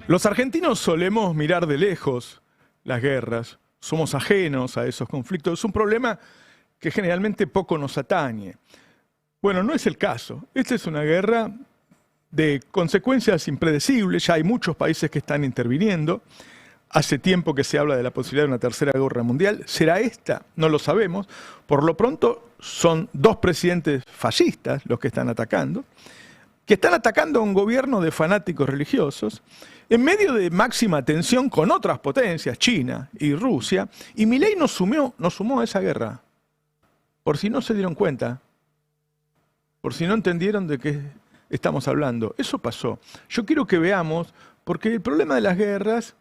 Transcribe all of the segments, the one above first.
Los argentinos solemos mirar de lejos las guerras, somos ajenos a esos conflictos, es un problema que generalmente poco nos atañe. Bueno, no es el caso. Esta es una guerra de consecuencias impredecibles, ya hay muchos países que están interviniendo. Hace tiempo que se habla de la posibilidad de una tercera guerra mundial. ¿Será esta? No lo sabemos. Por lo pronto son dos presidentes fascistas los que están atacando a un gobierno de fanáticos religiosos, en medio de máxima tensión con otras potencias, China y Rusia, y Milei nos sumó a esa guerra. Por si no se dieron cuenta, por si no entendieron de qué estamos hablando. Eso pasó. Yo quiero que veamos, porque el problema de las guerras,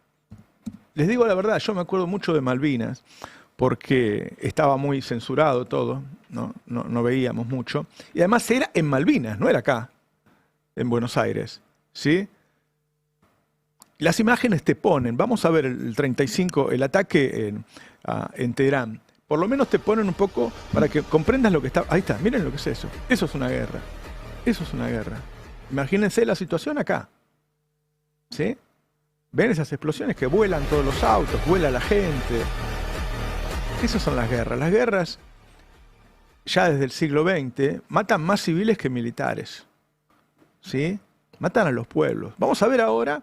les digo la verdad, yo me acuerdo mucho de Malvinas, porque estaba muy censurado todo, no veíamos mucho, y además era en Malvinas, no era acá, en Buenos Aires, ¿sí? Las imágenes te ponen, vamos a ver el 35, el ataque en Teherán, por lo menos te ponen un poco para que comprendas lo que está, ahí está, miren lo que es eso es una guerra, eso es una guerra. Imagínense la situación acá, ¿sí? Ven esas explosiones que vuelan todos los autos, vuela la gente. Esas son las guerras. Las guerras, ya desde el siglo XX, matan más civiles que militares, ¿sí? Matan a los pueblos. Vamos a ver ahora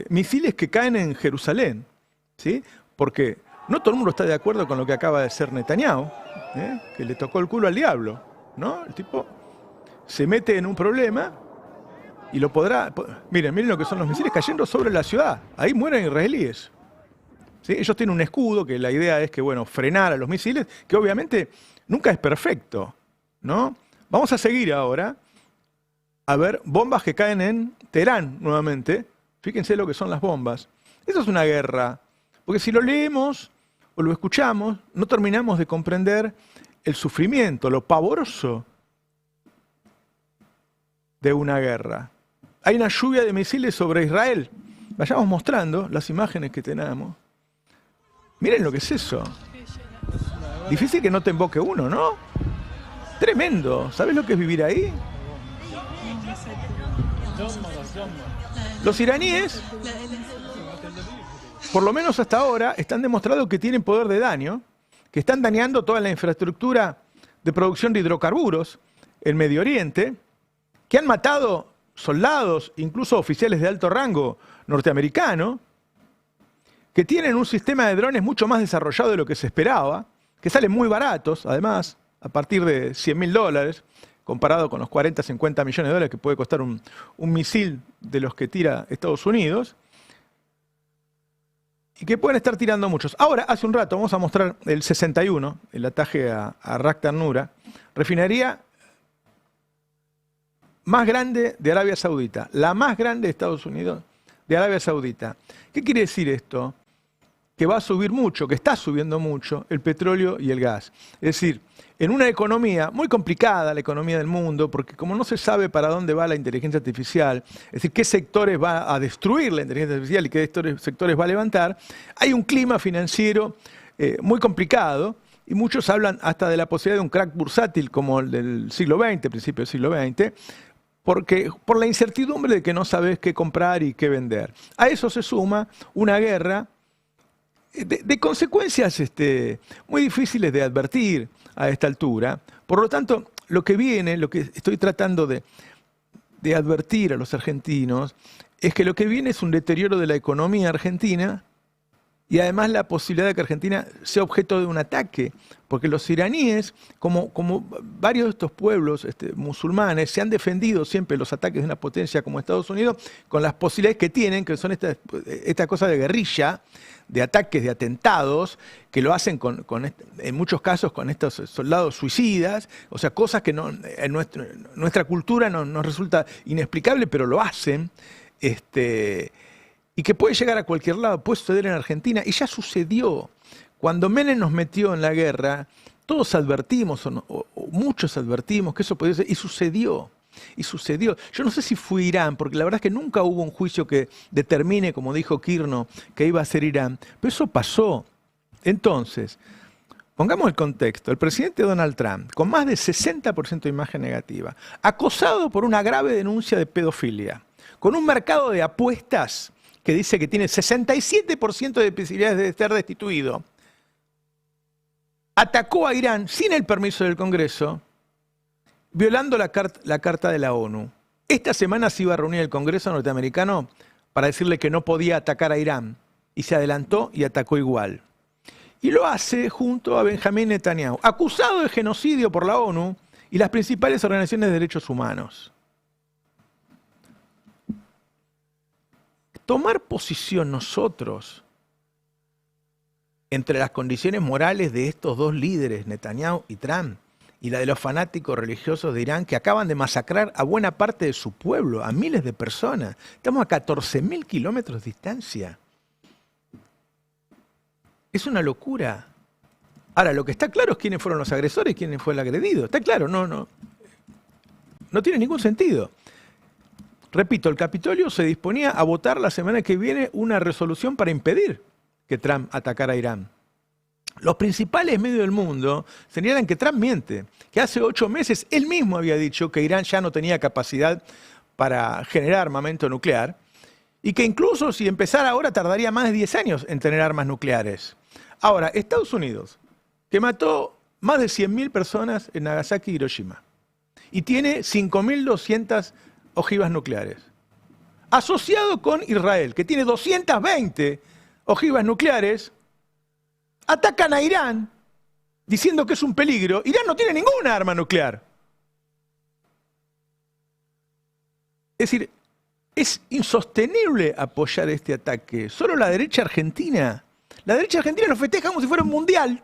misiles que caen en Jerusalén, ¿sí? Porque no todo el mundo está de acuerdo con lo que acaba de hacer Netanyahu, que le tocó el culo al diablo, ¿no? El tipo se mete en un problema y lo podrá... Miren lo que son los misiles cayendo sobre la ciudad. Ahí mueren israelíes, ¿sí? Ellos tienen un escudo que la idea es que, bueno, frenar a los misiles, que obviamente nunca es perfecto, ¿no? Vamos a seguir ahora a ver bombas que caen en Teherán nuevamente. Fíjense lo que son las bombas. Eso es una guerra, porque si lo leemos o lo escuchamos, no terminamos de comprender el sufrimiento, lo pavoroso de una guerra. Hay una lluvia de misiles sobre Israel. Vayamos mostrando las imágenes que tenemos. Miren lo que es eso. Difícil que no te invoque uno, ¿no? Tremendo. ¿Sabes lo que es vivir ahí? Los iraníes, por lo menos hasta ahora, están demostrando que tienen poder de daño, que están dañando toda la infraestructura de producción de hidrocarburos en Medio Oriente, que han matado soldados, incluso oficiales de alto rango norteamericano, que tienen un sistema de drones mucho más desarrollado de lo que se esperaba, que salen muy baratos, además, a partir de $100.000, comparado con los 40, 50 millones de dólares que puede costar un misil de los que tira Estados Unidos, y que pueden estar tirando muchos. Ahora, hace un rato, vamos a mostrar el 61, el ataque a Ras Tanura, refinería más grande de Arabia Saudita, la más grande de Estados Unidos de Arabia Saudita. ¿Qué quiere decir esto? Que va a subir mucho, que está subiendo mucho el petróleo y el gas. Es decir, en una economía muy complicada, la economía del mundo, porque como no se sabe para dónde va la inteligencia artificial, es decir, qué sectores va a destruir la inteligencia artificial y qué sectores va a levantar, hay un clima financiero muy complicado, y muchos hablan hasta de la posibilidad de un crack bursátil como el del siglo XX, principio del siglo XX, porque por la incertidumbre de que no sabes qué comprar y qué vender. A eso se suma una guerra de consecuencias muy difíciles de advertir a esta altura. Por lo tanto, lo que viene, lo que estoy tratando de advertir a los argentinos, es que lo que viene es un deterioro de la economía argentina y además la posibilidad de que Argentina sea objeto de un ataque, porque los iraníes, como varios de estos pueblos musulmanes, se han defendido siempre de los ataques de una potencia como Estados Unidos, con las posibilidades que tienen, que son esta cosa de guerrilla, de ataques, de atentados, que lo hacen en muchos casos con estos soldados suicidas, o sea, cosas que en nuestra cultura nos resulta inexplicable, pero lo hacen, y que puede llegar a cualquier lado, puede suceder en Argentina, y ya sucedió. Cuando Menem nos metió en la guerra, todos advertimos, o muchos advertimos que eso podía ser, y sucedió. Y sucedió. Yo no sé si fue Irán, porque la verdad es que nunca hubo un juicio que determine, como dijo Kirchner, que iba a ser Irán, pero eso pasó. Entonces, pongamos el contexto. El presidente Donald Trump, con más de 60% de imagen negativa, acosado por una grave denuncia de pedofilia, con un mercado de apuestas que dice que tiene 67% de posibilidades de ser destituido, atacó a Irán sin el permiso del Congreso, violando la Carta de la ONU. Esta semana se iba a reunir el Congreso norteamericano para decirle que no podía atacar a Irán, y se adelantó y atacó igual. Y lo hace junto a Benjamín Netanyahu, acusado de genocidio por la ONU y las principales organizaciones de derechos humanos. Tomar posición nosotros entre las condiciones morales de estos dos líderes, Netanyahu y Trump, y la de los fanáticos religiosos de Irán que acaban de masacrar a buena parte de su pueblo, a miles de personas. Estamos a 14.000 kilómetros de distancia. Es una locura. Ahora, lo que está claro es quiénes fueron los agresores y quién fue el agredido. Está claro, no tiene ningún sentido. Repito, el Capitolio se disponía a votar la semana que viene una resolución para impedir que Trump atacara a Irán. Los principales medios del mundo señalan que Trump miente, que hace 8 meses él mismo había dicho que Irán ya no tenía capacidad para generar armamento nuclear y que incluso si empezara ahora tardaría más de 10 años en tener armas nucleares. Ahora, Estados Unidos, que mató más de 100.000 personas en Nagasaki y Hiroshima y tiene 5.200 ojivas nucleares, asociado con Israel, que tiene 220 ojivas nucleares, atacan a Irán diciendo que es un peligro. Irán no tiene ninguna arma nuclear. Es decir, es insostenible apoyar este ataque. Solo la derecha argentina lo festeja como si fuera un mundial.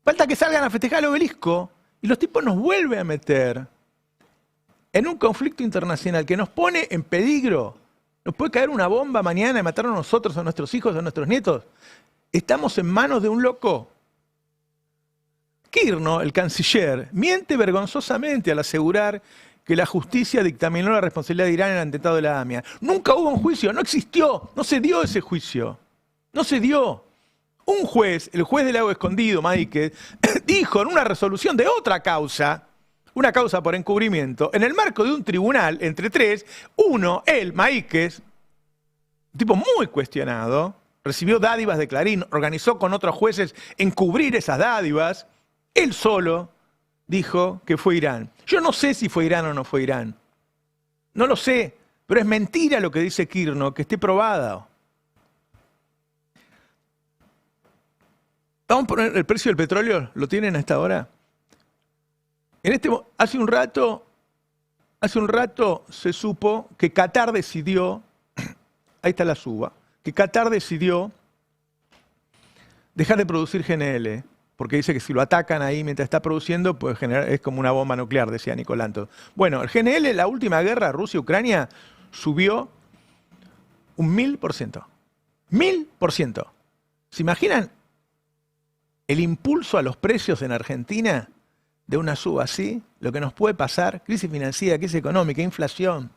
Falta que salgan a festejar el obelisco y los tipos nos vuelven a meter en un conflicto internacional que nos pone en peligro. Nos puede caer una bomba mañana y matarnos a nosotros, a nuestros hijos, a nuestros nietos. Estamos en manos de un loco. Kirchner, el canciller, miente vergonzosamente al asegurar que la justicia dictaminó la responsabilidad de Irán en el atentado de la AMIA. Nunca hubo un juicio, no existió, no se dio ese juicio. No se dio. Un juez, el juez del lago escondido, Máiquez, dijo en una resolución de otra causa, una causa por encubrimiento, en el marco de un tribunal entre tres, uno, él, Máiquez, un tipo muy cuestionado, recibió dádivas de Clarín, organizó con otros jueces encubrir esas dádivas, él solo dijo que fue Irán. Yo no sé si fue Irán o no fue Irán. No lo sé, pero es mentira lo que dice Kirchner, que esté probado. Vamos a poner el precio del petróleo, ¿lo tienen a esta hora? Hace un rato se supo que Qatar decidió, ahí está la suba, que Qatar decidió dejar de producir GNL, porque dice que si lo atacan ahí mientras está produciendo, pues es como una bomba nuclear, decía Nicolanto. Bueno, el GNL en la última guerra Rusia-Ucrania subió un 1000%. 1000%. ¿Se imaginan el impulso a los precios en Argentina de una suba así? Lo que nos puede pasar, crisis financiera, crisis económica, inflación.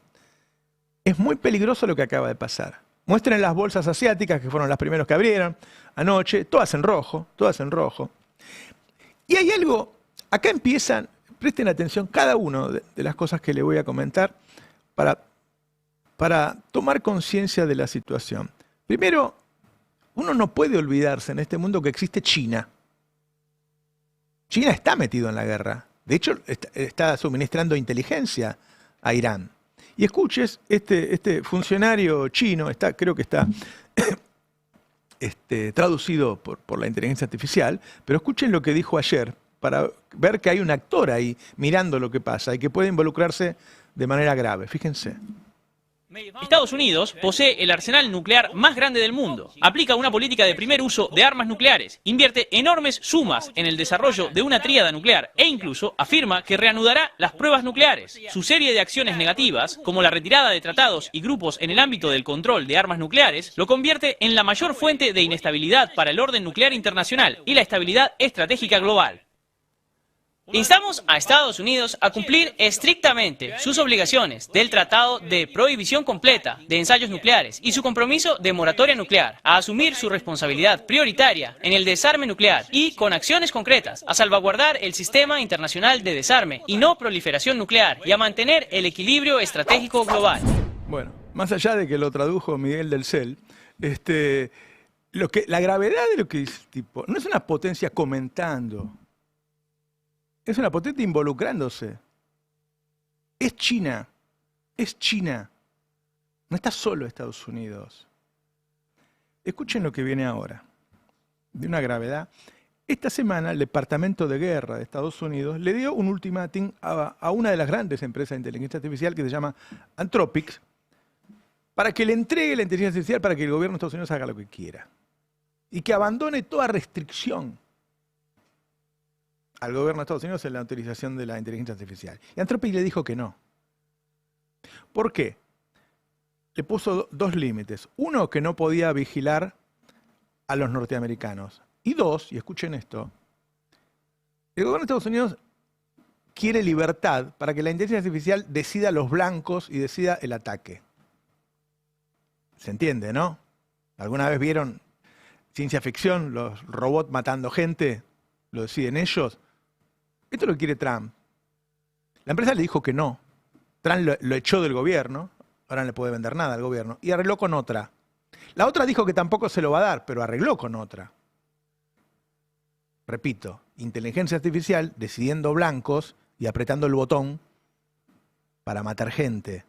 Es muy peligroso lo que acaba de pasar. Muestren las bolsas asiáticas, que fueron las primeras que abrieron anoche, todas en rojo, todas en rojo. Y hay algo, acá empiezan, presten atención cada uno de las cosas que le voy a comentar para tomar conciencia de la situación. Primero, uno no puede olvidarse en este mundo que existe China. China está metido en la guerra. De hecho, está suministrando inteligencia a Irán. Y escuches, este funcionario chino, creo que está traducido por la inteligencia artificial, pero escuchen lo que dijo ayer para ver que hay un actor ahí mirando lo que pasa y que puede involucrarse de manera grave. Fíjense. Estados Unidos posee el arsenal nuclear más grande del mundo, aplica una política de primer uso de armas nucleares, invierte enormes sumas en el desarrollo de una tríada nuclear e incluso afirma que reanudará las pruebas nucleares. Su serie de acciones negativas, como la retirada de tratados y grupos en el ámbito del control de armas nucleares, lo convierte en la mayor fuente de inestabilidad para el orden nuclear internacional y la estabilidad estratégica global. Instamos a Estados Unidos a cumplir estrictamente sus obligaciones del Tratado de Prohibición Completa de Ensayos Nucleares y su compromiso de moratoria nuclear, a asumir su responsabilidad prioritaria en el desarme nuclear y, con acciones concretas, a salvaguardar el sistema internacional de desarme y no proliferación nuclear y a mantener el equilibrio estratégico global. Bueno, más allá de que lo tradujo Miguel del Cel, la gravedad de lo que dice el tipo no es una potencia comentando, es una potencia involucrándose. Es China, es China. No está solo Estados Unidos. Escuchen lo que viene ahora, de una gravedad. Esta semana el Departamento de Guerra de Estados Unidos le dio un ultimátum a una de las grandes empresas de inteligencia artificial que se llama Anthropic, para que le entregue la inteligencia artificial para que el gobierno de Estados Unidos haga lo que quiera. Y que abandone toda restricción al gobierno de Estados Unidos en la utilización de la inteligencia artificial. Y Anthropic le dijo que no. ¿Por qué? Le puso dos límites. Uno, que no podía vigilar a los norteamericanos. Y dos, y escuchen esto, el gobierno de Estados Unidos quiere libertad para que la inteligencia artificial decida los blancos y decida el ataque. ¿Se entiende, no? ¿Alguna vez vieron ciencia ficción, los robots matando gente? ¿Lo deciden ellos? Esto es lo que quiere Trump. La empresa le dijo que no. Trump lo echó del gobierno, ahora no le puede vender nada al gobierno, y arregló con otra. La otra dijo que tampoco se lo va a dar, pero arregló con otra. Repito, inteligencia artificial decidiendo blancos y apretando el botón para matar gente.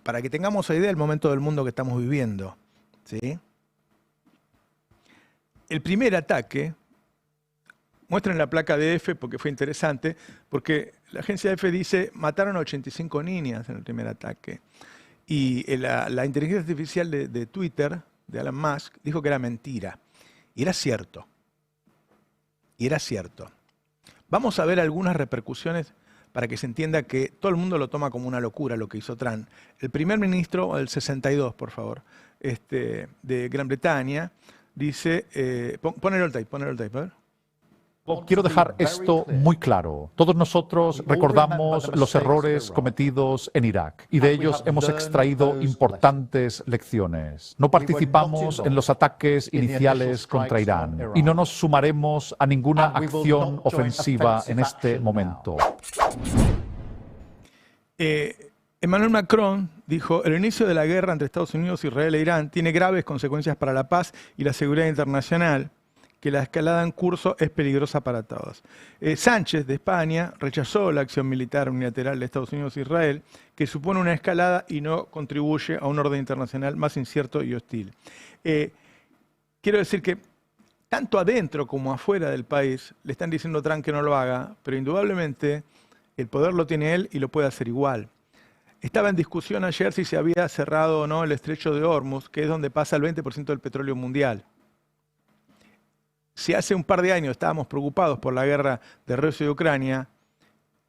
Para que tengamos idea del momento del mundo que estamos viviendo, ¿sí? El primer ataque, muestren la placa de F porque fue interesante, porque la agencia F dice mataron a 85 niñas en el primer ataque. Y la inteligencia artificial de Twitter, de Elon Musk, dijo que era mentira. Y era cierto. Y era cierto. Vamos a ver algunas repercusiones para que se entienda que todo el mundo lo toma como una locura lo que hizo Trump. El primer ministro, el 62, por favor, de Gran Bretaña, dice, ponelo al tape, a ver. Quiero dejar esto muy claro. Todos nosotros recordamos los errores cometidos en Irak y de ellos hemos extraído importantes lecciones. No participamos en los ataques iniciales contra Irán y no nos sumaremos a ninguna acción ofensiva en este momento. Emmanuel Macron dijo, el inicio de la guerra entre Estados Unidos, Israel e Irán tiene graves consecuencias para la paz y la seguridad internacional, que la escalada en curso es peligrosa para todos. Sánchez, de España, rechazó la acción militar unilateral de Estados Unidos e Israel, que supone una escalada y no contribuye a un orden internacional más incierto y hostil. Quiero decir que tanto adentro como afuera del país le están diciendo a Trump que no lo haga, pero indudablemente el poder lo tiene él y lo puede hacer igual. Estaba en discusión ayer si se había cerrado o no el estrecho de Hormuz, que es donde pasa el 20% del petróleo mundial. Si hace un par de años estábamos preocupados por la guerra de Rusia y Ucrania,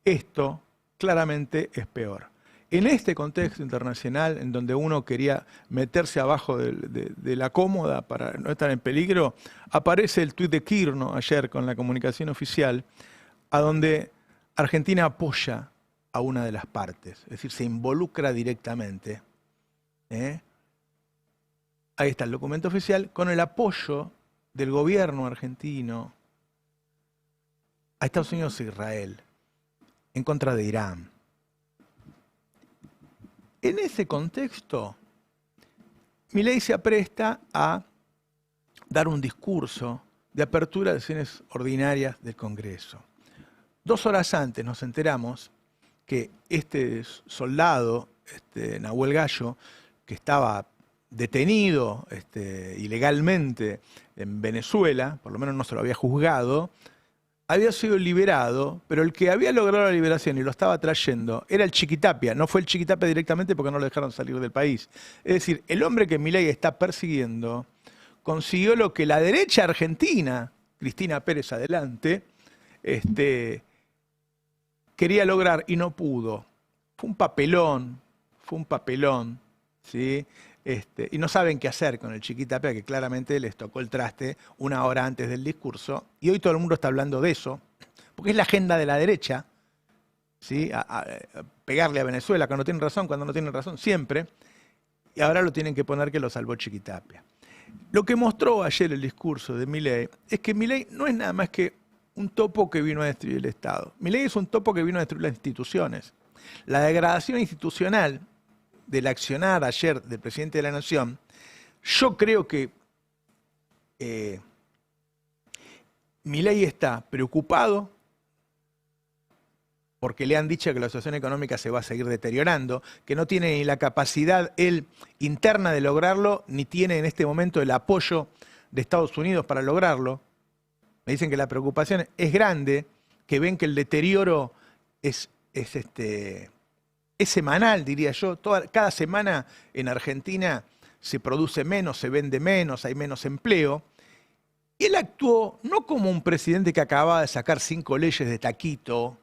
esto claramente es peor. En este contexto internacional, en donde uno quería meterse abajo de la cómoda para no estar en peligro, aparece el tuit de Kirchner ayer con la comunicación oficial, a donde Argentina apoya a una de las partes, es decir, se involucra directamente. Ahí está el documento oficial con el apoyo del gobierno argentino a Estados Unidos e Israel en contra de Irán. En ese contexto, Milei se apresta a dar un discurso de apertura de sesiones ordinarias del Congreso. 2 horas antes nos enteramos que este soldado, Nahuel Gallo, que estaba detenido ilegalmente en Venezuela, por lo menos no se lo había juzgado, había sido liberado, pero el que había logrado la liberación y lo estaba trayendo era el Chiquitapia. No fue el Chiquitapia directamente porque no lo dejaron salir del país. Es decir, el hombre que Milei está persiguiendo consiguió lo que la derecha argentina, Cristina Pérez adelante, quería lograr y no pudo. Fue un papelón, ¿sí? Y no saben qué hacer con el Chiquitapia, que claramente les tocó el traste 1 hora antes del discurso, y hoy todo el mundo está hablando de eso, porque es la agenda de la derecha, ¿sí? A pegarle a Venezuela cuando tienen razón, siempre, y ahora lo tienen que poner que lo salvó Chiquitapia. Lo que mostró ayer el discurso de Milei es que Milei no es nada más que un topo que vino a destruir el Estado. Milei es un topo que vino a destruir las instituciones. La degradación institucional del accionar ayer del presidente de la Nación, yo creo que Milei está preocupado porque le han dicho que la situación económica se va a seguir deteriorando, que no tiene ni la capacidad él interna de lograrlo, ni tiene en este momento el apoyo de Estados Unidos para lograrlo. Me dicen que la preocupación es grande, que ven que el deterioro es semanal, diría yo. Cada semana en Argentina se produce menos, se vende menos, hay menos empleo. Y él actuó no como un presidente que acababa de sacar 5 leyes de taquito,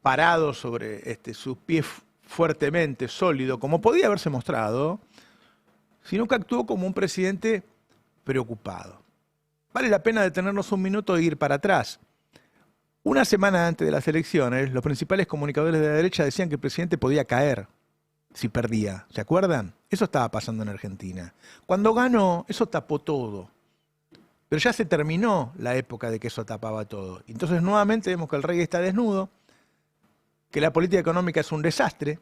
parado sobre sus pies fuertemente, sólido, como podía haberse mostrado, sino que actuó como un presidente preocupado. Vale la pena detenernos un minuto e ir para atrás. Una semana antes de las elecciones, los principales comunicadores de la derecha decían que el presidente podía caer si perdía. ¿Se acuerdan? Eso estaba pasando en Argentina. Cuando ganó, eso tapó todo. Pero ya se terminó la época de que eso tapaba todo. Entonces nuevamente vemos que el rey está desnudo, que la política económica es un desastre,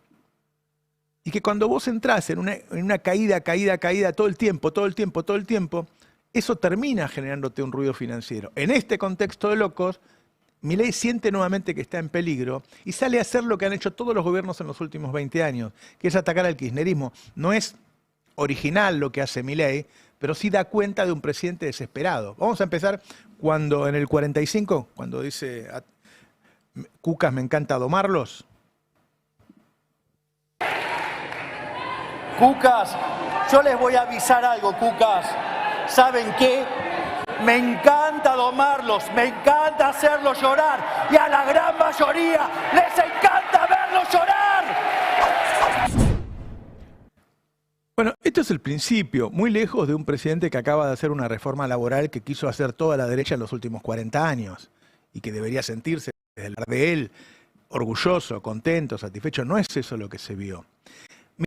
y que cuando vos entrás en una caída todo el tiempo, eso termina generándote un ruido financiero. En este contexto de locos, Milei siente nuevamente que está en peligro y sale a hacer lo que han hecho todos los gobiernos en los últimos 20 años, que es atacar al kirchnerismo. No es original lo que hace Milei, pero sí da cuenta de un presidente desesperado. Vamos a empezar cuando en el 45, cuando dice Cucas, me encanta domarlos. Cucas, yo les voy a avisar algo, Cucas. ¿Saben qué? Me encanta domarlos, me encanta hacerlos llorar y a la gran mayoría les encanta verlos llorar. Bueno, esto es el principio, muy lejos de un presidente que acaba de hacer una reforma laboral que quiso hacer toda la derecha en los últimos 40 años y que debería sentirse desde el lugar de él orgulloso, contento, satisfecho. No es eso lo que se vio.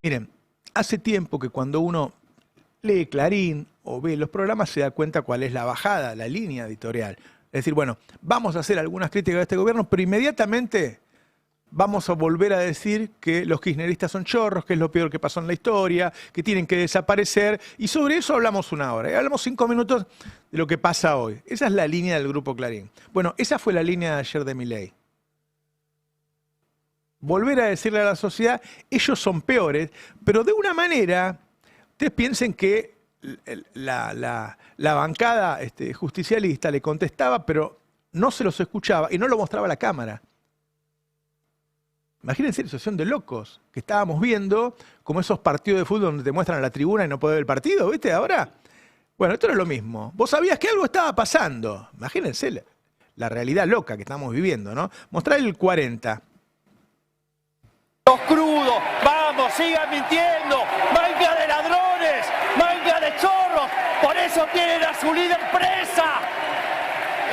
Miren, hace tiempo que cuando uno lee Clarín o ve los programas se da cuenta cuál es la bajada, la línea editorial. Es decir, bueno, vamos a hacer algunas críticas a este gobierno, pero inmediatamente vamos a volver a decir que los kirchneristas son chorros, que es lo peor que pasó en la historia, que tienen que desaparecer, y sobre eso hablamos una hora. Y hablamos 5 minutos de lo que pasa hoy. Esa es la línea del Grupo Clarín. Bueno, esa fue la línea de ayer de Milei. Volver a decirle a la sociedad, ellos son peores, pero de una manera, ustedes piensen que la bancada justicialista le contestaba, pero no se los escuchaba y no lo mostraba a la cámara. Imagínense la situación de locos que estábamos viendo, como esos partidos de fútbol donde te muestran a la tribuna y no puedes ver el partido, ¿viste? Ahora, bueno, esto era lo mismo. Vos sabías que algo estaba pasando. Imagínense la realidad loca que estamos viviendo, ¿no? Mostrar el 40. Los crudos, vamos, sigan mintiendo. Manga de ladrones, manga de chorros. Por eso tienen a su líder presa.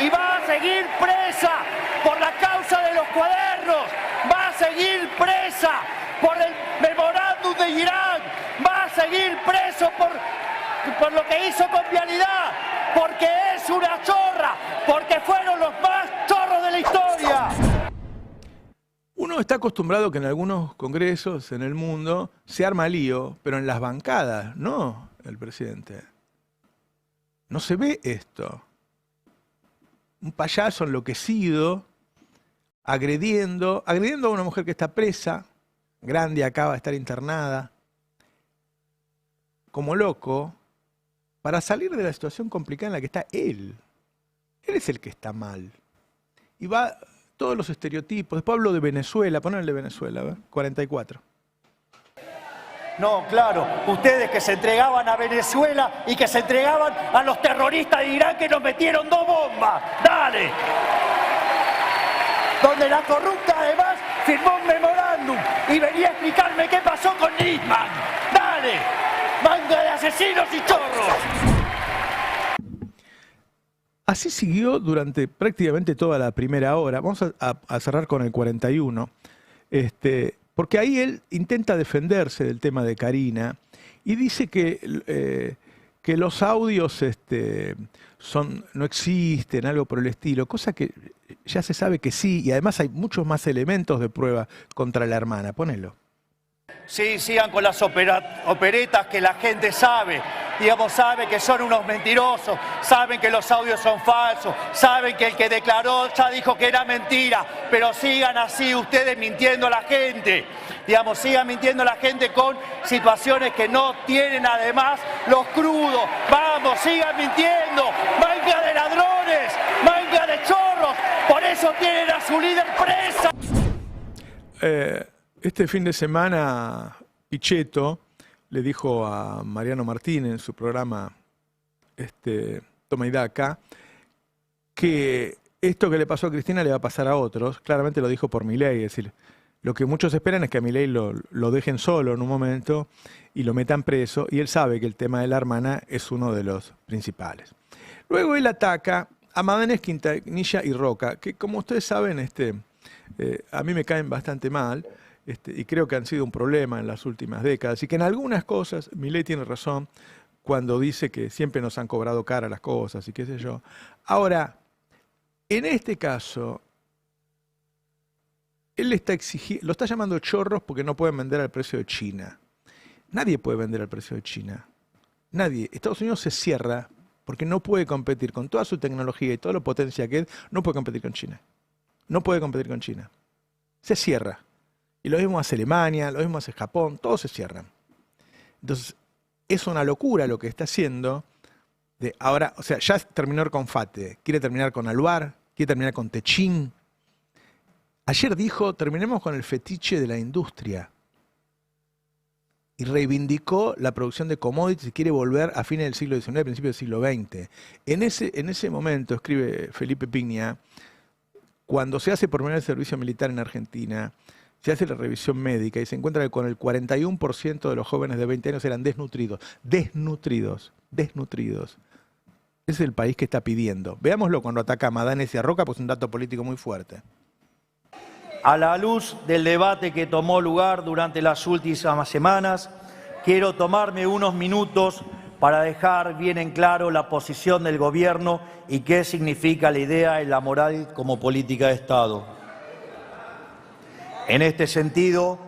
Y va a seguir presa por la causa de los cuadernos. Va a seguir presa por el memorándum de Irán. Va a seguir preso por lo que hizo con Vialidad. Porque es una chorra. Porque fueron los más chorros de la historia. Uno está acostumbrado que en algunos congresos en el mundo se arma lío, pero en las bancadas, no el presidente. No se ve esto. Un payaso enloquecido, agrediendo a una mujer que está presa, grande, acaba de estar internada, como loco, para salir de la situación complicada en la que está él. Él es el que está mal. Y va todos los estereotipos. Después hablo de Venezuela, ponle Venezuela, a ver, 44. No, claro, ustedes que se entregaban a Venezuela y que se entregaban a los terroristas de Irán que nos metieron 2 bombas. ¡Dale! Donde la corrupta además firmó un memorándum y venía a explicarme qué pasó con Nisman. ¡Dale! ¡Manga de asesinos y chorros! Así siguió durante prácticamente toda la primera hora. Vamos a cerrar con el 41. Porque ahí él intenta defenderse del tema de Karina y dice que que los audios no existen, algo por el estilo, cosa que ya se sabe que sí, y además hay muchos más elementos de prueba contra la hermana. Ponelo. Sí, sigan con las operetas que la gente sabe, digamos, sabe que son unos mentirosos, saben que los audios son falsos, saben que el que declaró ya dijo que era mentira, pero sigan así ustedes mintiendo a la gente, digamos, sigan mintiendo a la gente con situaciones que no tienen además los crudos. Vamos, sigan mintiendo, manga de ladrones, manga de chorros, por eso tienen a su líder presa. Este fin de semana, Pichetto le dijo a Mariano Martín en su programa Toma y Daca que esto que le pasó a Cristina le va a pasar a otros. Claramente lo dijo por Milei, es decir, lo que muchos esperan es que a Milei lo dejen solo en un momento y lo metan preso, y él sabe que el tema de la hermana es uno de los principales. Luego él ataca a Madanes, Quintanilla y Roca, que como ustedes saben, a mí me caen bastante mal. Y creo que han sido un problema en las últimas décadas, y que en algunas cosas Milei tiene razón cuando dice que siempre nos han cobrado cara las cosas y qué sé yo. Ahora, en este caso, él lo está llamando chorros porque no pueden vender al precio de China. Nadie puede vender al precio de China. Nadie. Estados Unidos se cierra porque no puede competir con toda su tecnología y toda la potencia que es, no puede competir con China. No puede competir con China. Se cierra. Y lo mismo hace Alemania, lo mismo hace Japón, todos se cierran. Entonces, es una locura lo que está haciendo. Ahora, o sea, ya terminó con FATE, quiere terminar con Aluar, quiere terminar con Techin. Ayer dijo, terminemos con el fetiche de la industria. Y reivindicó la producción de commodities y quiere volver a fines del siglo XIX, principios del siglo XX. En ese momento, escribe Felipe Piña, cuando se hace por primera vez el servicio militar en Argentina, se hace la revisión médica y se encuentra que con el 41% de los jóvenes de 20 años eran desnutridos. Desnutridos. Ese es el país que está pidiendo. Veámoslo cuando ataca a Madanes y a Roca, pues es un dato político muy fuerte. A la luz del debate que tomó lugar durante las últimas semanas, quiero tomarme unos minutos para dejar bien en claro la posición del gobierno y qué significa la idea de la moral como política de Estado. En este sentido,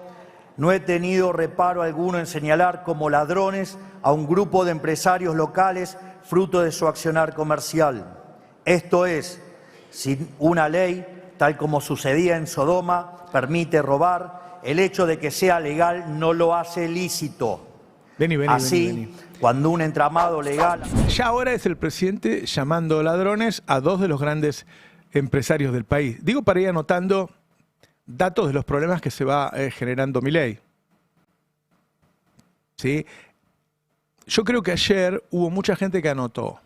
no he tenido reparo alguno en señalar como ladrones a un grupo de empresarios locales fruto de su accionar comercial. Esto es, sin una ley, tal como sucedía en Sodoma, permite robar, el hecho de que sea legal no lo hace lícito. Así, cuando un entramado legal... Ya ahora es el presidente llamando ladrones a dos de los grandes empresarios del país. Digo para ir anotando datos de los problemas que se va generando Milei. ¿Sí? Yo creo que ayer hubo mucha gente que anotó.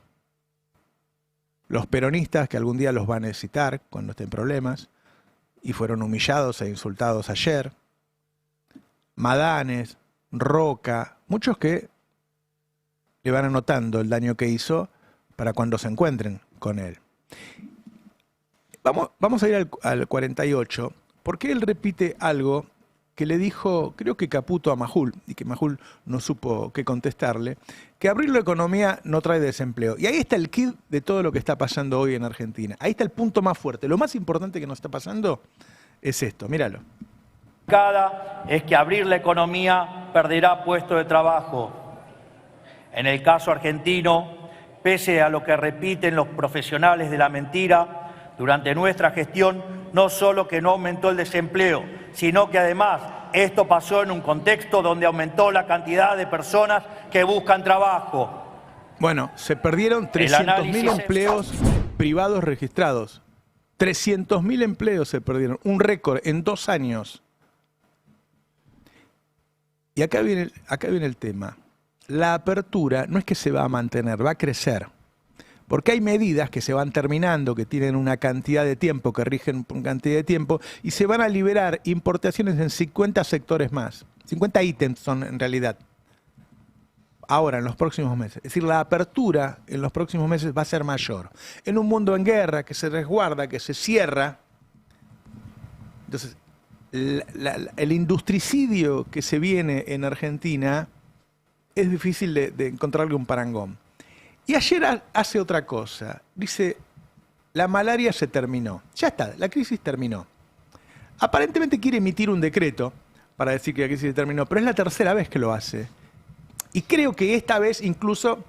Los peronistas, que algún día los van a necesitar cuando estén problemas, y fueron humillados e insultados ayer. Madanes, Roca, muchos que le van anotando el daño que hizo para cuando se encuentren con él. Vamos a ir al 48, porque él repite algo que le dijo, creo que Caputo a Majul, y que Majul no supo qué contestarle, que abrir la economía no trae desempleo. Y ahí está el quid de todo lo que está pasando hoy en Argentina. Ahí está el punto más fuerte. Lo más importante que nos está pasando es esto, míralo. Es que abrir la economía perderá puestos de trabajo. En el caso argentino, pese a lo que repiten los profesionales de la mentira, durante nuestra gestión no solo que no aumentó el desempleo, sino que además esto pasó en un contexto donde aumentó la cantidad de personas que buscan trabajo. Bueno, se perdieron 300.000 empleos privados registrados. 300.000 empleos se perdieron, un récord en 2 años. Y acá viene el tema. La apertura no es que se va a mantener, va a crecer. Porque hay medidas que se van terminando, que tienen una cantidad de tiempo, que rigen una cantidad de tiempo, y se van a liberar importaciones en 50 sectores más. 50 ítems son en realidad. Ahora, en los próximos meses. Es decir, la apertura en los próximos meses va a ser mayor. En un mundo en guerra, que se resguarda, que se cierra, entonces el industricidio que se viene en Argentina es difícil de encontrarle un parangón. Y ayer hace otra cosa. Dice, la malaria se terminó. Ya está, la crisis terminó. Aparentemente quiere emitir un decreto para decir que la crisis se terminó, pero es la tercera vez que lo hace. Y creo que esta vez incluso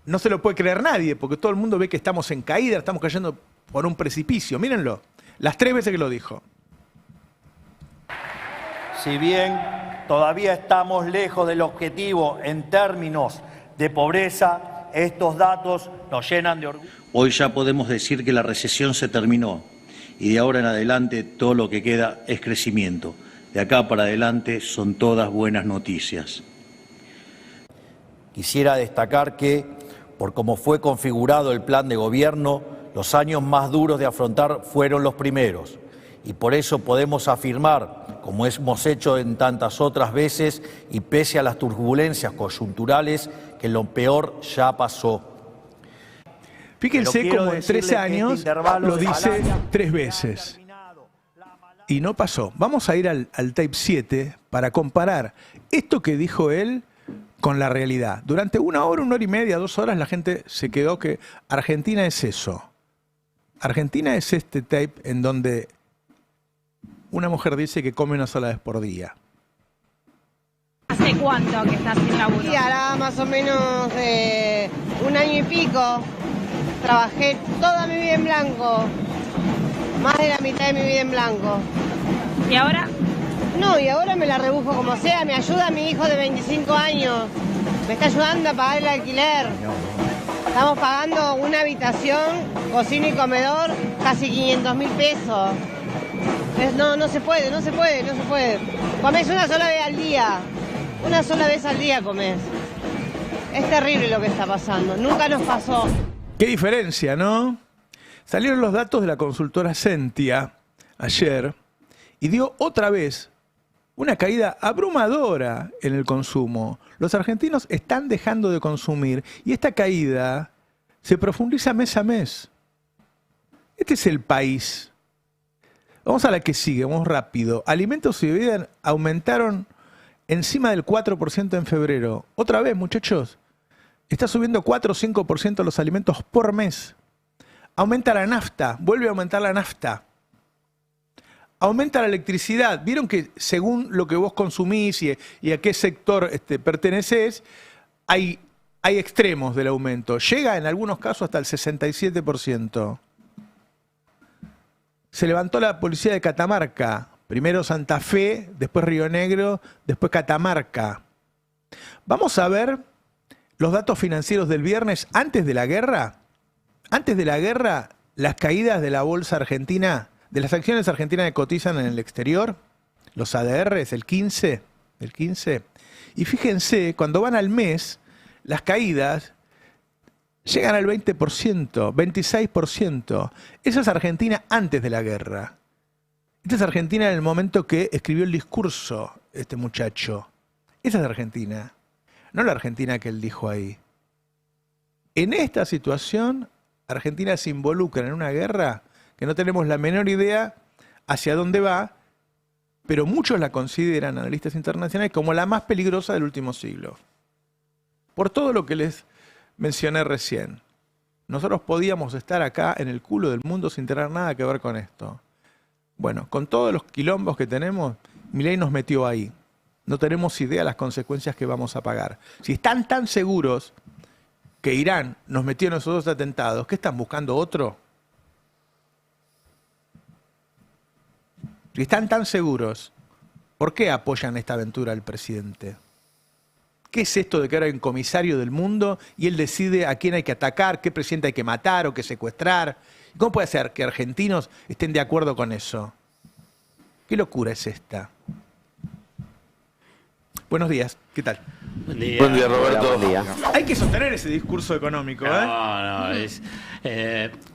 no se lo puede creer nadie, porque todo el mundo ve que estamos en caída, estamos cayendo por un precipicio. Mírenlo, las 3 veces que lo dijo. Si bien todavía estamos lejos del objetivo en términos de pobreza, estos datos nos llenan de orgullo. Hoy ya podemos decir que la recesión se terminó y de ahora en adelante todo lo que queda es crecimiento. De acá para adelante son todas buenas noticias. Quisiera destacar que, por cómo fue configurado el plan de gobierno, los años más duros de afrontar fueron los primeros. Y por eso podemos afirmar, como hemos hecho en tantas otras veces, y pese a las turbulencias coyunturales, que lo peor ya pasó. Fíjense cómo en 13 años lo dice 3 veces. Y no pasó. Vamos a ir al tape 7 para comparar esto que dijo él con la realidad. Durante 1 hora, 1 hora y media, 2 horas, la gente se quedó que Argentina es eso. Argentina es este tape en donde una mujer dice que come 1 sola vez por día. ¿Hace cuánto que estás sin laburo? Sí, hará más o menos 1 año y pico. Trabajé toda mi vida en blanco. Más de la mitad de mi vida en blanco. ¿Y ahora? No, y ahora me la rebusco como sea. Me ayuda mi hijo de 25 años. Me está ayudando a pagar el alquiler. Estamos pagando una habitación, cocina y comedor, casi 500.000 pesos. No se puede. Comés 1 sola vez al día. 1 sola vez al día comés. Es terrible lo que está pasando. Nunca nos pasó. Qué diferencia, ¿no? Salieron los datos de la consultora Sentia ayer y dio otra vez una caída abrumadora en el consumo. Los argentinos están dejando de consumir y esta caída se profundiza mes a mes. Este es el país. Vamos a la que sigue, vamos rápido. Alimentos y bebidas aumentaron encima del 4% en febrero. Otra vez, muchachos. Está subiendo 4 o 5% los alimentos por mes. Aumenta la nafta, vuelve a aumentar la nafta. Aumenta la electricidad. Vieron que según lo que vos consumís y a qué sector perteneces, hay extremos del aumento. Llega en algunos casos hasta el 67%. Se levantó la policía de Catamarca. Primero Santa Fe, después Río Negro, después Catamarca. Vamos a ver los datos financieros del viernes antes de la guerra. Antes de la guerra, las caídas de la bolsa argentina, de las acciones argentinas que cotizan en el exterior, los ADRs, el 15. Y fíjense, cuando van al mes, las caídas llegan al 20%, 26%. Esa es Argentina antes de la guerra. Esta es Argentina en el momento que escribió el discurso este muchacho. Esa es Argentina, no la Argentina que él dijo ahí. En esta situación, Argentina se involucra en una guerra que no tenemos la menor idea hacia dónde va, pero muchos la consideran, analistas internacionales, como la más peligrosa del último siglo. Por todo lo que les mencioné recién. Nosotros podíamos estar acá en el culo del mundo sin tener nada que ver con esto. Bueno, con todos los quilombos que tenemos, Milei nos metió ahí. No tenemos idea de las consecuencias que vamos a pagar. Si están tan seguros que Irán nos metió en esos 2 atentados, ¿qué están buscando otro? Si están tan seguros, ¿por qué apoyan esta aventura del presidente? ¿Qué es esto de que ahora hay un comisario del mundo y él decide a quién hay que atacar, qué presidente hay que matar o que secuestrar? ¿Cómo puede ser que argentinos estén de acuerdo con eso? ¿Qué locura es esta? Buenos días, ¿qué tal? Buen día. Buen día, Roberto. Hola, buen día. Hay que sostener ese discurso económico, ¿eh? No, es...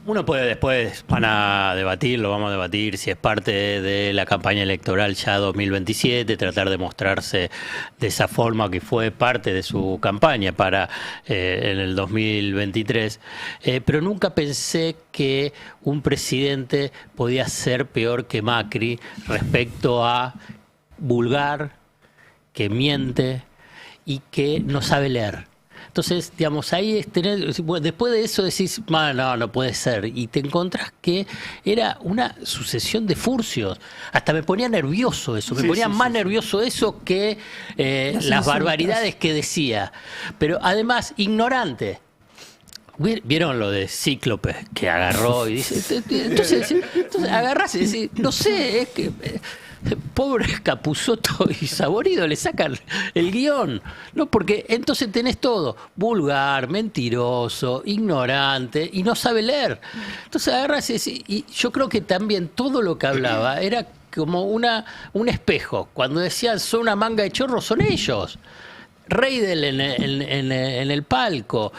uno puede después, van a debatir, lo vamos a debatir, si es parte de la campaña electoral ya 2027, tratar de mostrarse de esa forma que fue parte de su campaña para en el 2023. Pero nunca pensé que un presidente podía ser peor que Macri respecto a vulgar, que miente y que no sabe leer. Entonces, digamos, ahí es tener, bueno, después de eso decís, no puede ser. Y te encontrás que era una sucesión de furcios. Hasta me ponía nervioso eso, me ponía más nervioso eso que las barbaridades que decía. Pero además, ignorante. ¿Vieron lo de Cíclope que agarró y dice? Entonces agarrás y decís, no sé, es que pobre Capusotto y Saborido le sacan el guión, ¿no? Porque entonces tenés todo, vulgar, mentiroso, ignorante y no sabe leer. Entonces agarrás y decís, y yo creo que también todo lo que hablaba era como un espejo. Cuando decían son una manga de chorros, son ellos. Reidel en el palco,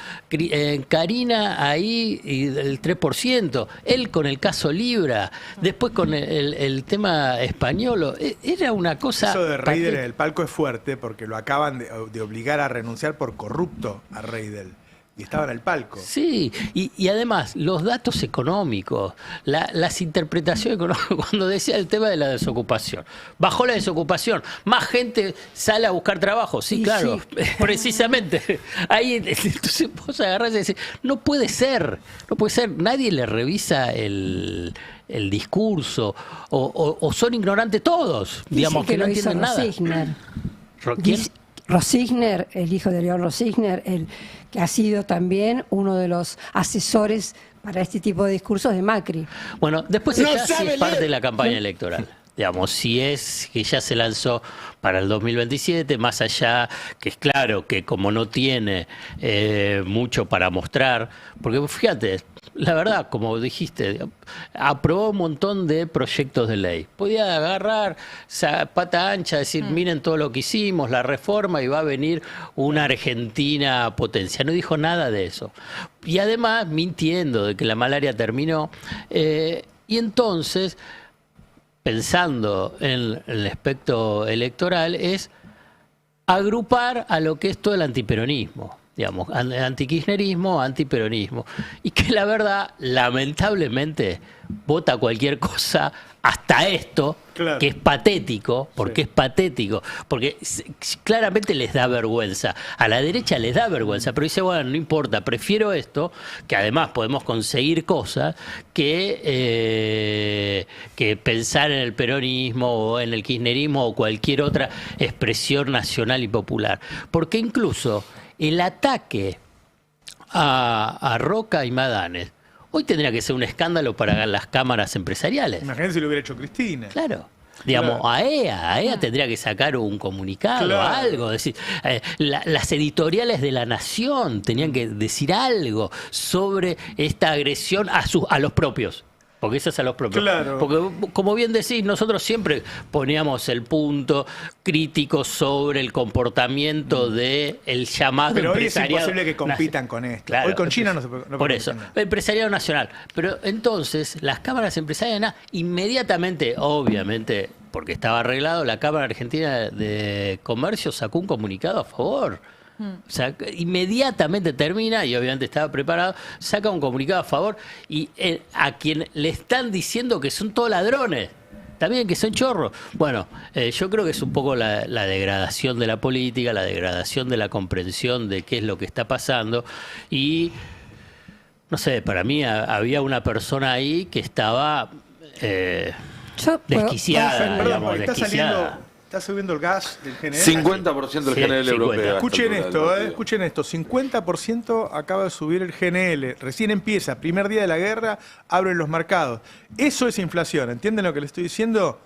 Karina ahí y el 3%, él con el caso Libra, después con el tema español, era una cosa... Eso de Reidel en el palco es fuerte porque lo acaban de obligar a renunciar por corrupto a Reidel. Y estaba en el palco. Sí, y además los datos económicos, las interpretaciones económicas, cuando decía el tema de la desocupación. Bajó la desocupación, más gente sale a buscar trabajo. Sí, claro, precisamente. Ahí entonces vos agarrás y decís, no puede ser, nadie le revisa el discurso, o son ignorantes todos, digamos, que no entienden nada. ¿Quién? Rossigner, el hijo de León Rossigner, que ha sido también uno de los asesores para este tipo de discursos de Macri. Bueno, después ya sí es parte de la campaña electoral. Digamos, si es que ya se lanzó para el 2027, más allá que es claro que como no tiene mucho para mostrar, porque fíjate, la verdad, como dijiste, aprobó un montón de proyectos de ley. Podía agarrar pata ancha, decir, miren todo lo que hicimos, la reforma, y va a venir una Argentina potencia. No dijo nada de eso. Y además, mintiendo de que la malaria terminó. Y entonces, pensando en el aspecto electoral, es agrupar a lo que es todo el antiperonismo. Digamos, antikirchnerismo, antiperonismo. Y que la verdad, lamentablemente, vota cualquier cosa, hasta esto, claro, que es patético, porque es patético, porque claramente les da vergüenza. A la derecha les da vergüenza, pero dice, bueno, no importa, prefiero esto, que además podemos conseguir cosas, que pensar en el peronismo o en el kirchnerismo o cualquier otra expresión nacional y popular. Porque incluso el ataque a Roca y Madanes hoy tendría que ser un escándalo para las cámaras empresariales. Imagínense si lo hubiera hecho Cristina. Claro. Digamos, claro. AEA tendría que sacar un comunicado, claro, algo. Decir, las editoriales de La Nación tenían que decir algo sobre esta agresión a los propios. Porque eso es a los propios. Claro. Porque, como bien decís, nosotros siempre poníamos el punto crítico sobre el comportamiento del llamado pero empresariado. Pero hoy es imposible que compitan con esto. Claro, hoy con China no se puede. Por eso, el empresariado nacional. Pero entonces, las cámaras empresariales, inmediatamente, obviamente, porque estaba arreglado, la Cámara Argentina de Comercio sacó un comunicado a favor. O sea, inmediatamente termina, y obviamente estaba preparado, saca un comunicado a favor, y a quien le están diciendo que son todos ladrones, también que son chorros. Bueno, yo creo que es un poco la degradación de la política, la degradación de la comprensión de qué es lo que está pasando, y no sé, para mí había una persona ahí que estaba desquiciada, digamos, desquiciada. Está subiendo el gas del GNL. 50% del GNL europeo. Escuchen esto, escuchen esto. 50% acaba de subir el GNL. Recién empieza, primer día de la guerra, abren los mercados. Eso es inflación, ¿entienden lo que les estoy diciendo?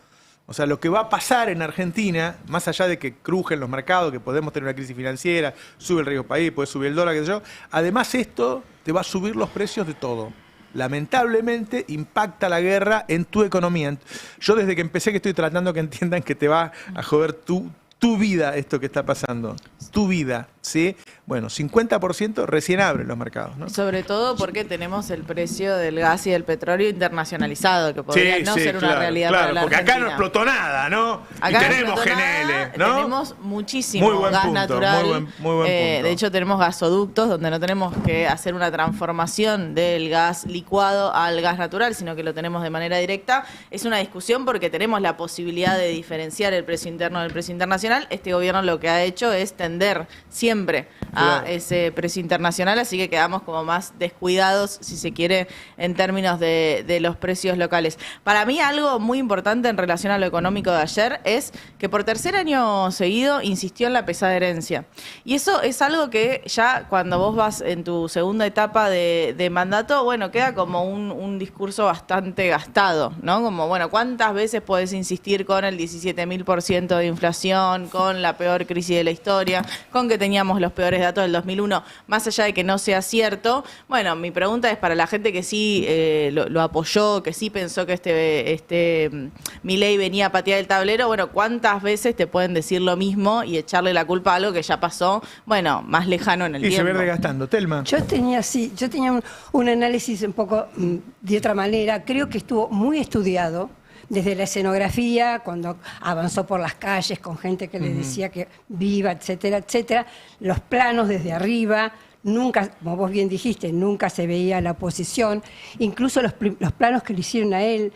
O sea, lo que va a pasar en Argentina, más allá de que crujen los mercados, que podemos tener una crisis financiera, sube el riesgo país, puede subir el dólar, qué sé yo. Además, esto te va a subir los precios de todo. Lamentablemente impacta la guerra en tu economía. Yo desde que empecé que estoy tratando que entiendan que te va a joder tu vida esto que está pasando. Tu vida, ¿sí? Bueno, 50% recién abren los mercados, ¿no? Sobre todo porque tenemos el precio del gas y del petróleo internacionalizado, que podría no ser una realidad para la Argentina. Porque acá no explotó nada, ¿no? Acá y tenemos GNL, ¿no? Tenemos muchísimo gas natural. Muy buen punto. De hecho, tenemos gasoductos donde no tenemos que hacer una transformación del gas licuado al gas natural, sino que lo tenemos de manera directa. Es una discusión porque tenemos la posibilidad de diferenciar el precio interno del precio internacional. Este gobierno lo que ha hecho es tender atender siempre a ese precio internacional, así que quedamos como más descuidados, si se quiere, en términos de los precios locales. Para mí algo muy importante en relación a lo económico de ayer es que por tercer año seguido insistió en la pesada herencia. Y eso es algo que ya cuando vos vas en tu segunda etapa de mandato, bueno, queda como un discurso bastante gastado, ¿no? Como, bueno, ¿cuántas veces podés insistir con el 17.000% de inflación, con la peor crisis de la historia, con que teníamos los peores datos del 2001, más allá de que no sea cierto? Bueno, mi pregunta es para la gente que sí lo apoyó, que sí pensó que Milei venía a patear el tablero, bueno, ¿cuántas veces te pueden decir lo mismo y echarle la culpa a algo que ya pasó, bueno, más lejano en el tiempo? Y se ve desgastando. Telma. Yo tenía un análisis un poco de otra manera. Creo que estuvo muy estudiado desde la escenografía, cuando avanzó por las calles con gente que le decía que viva, etcétera, etcétera. Los planos desde arriba, nunca, como vos bien dijiste, nunca se veía la oposición. Incluso los planos que le hicieron a él,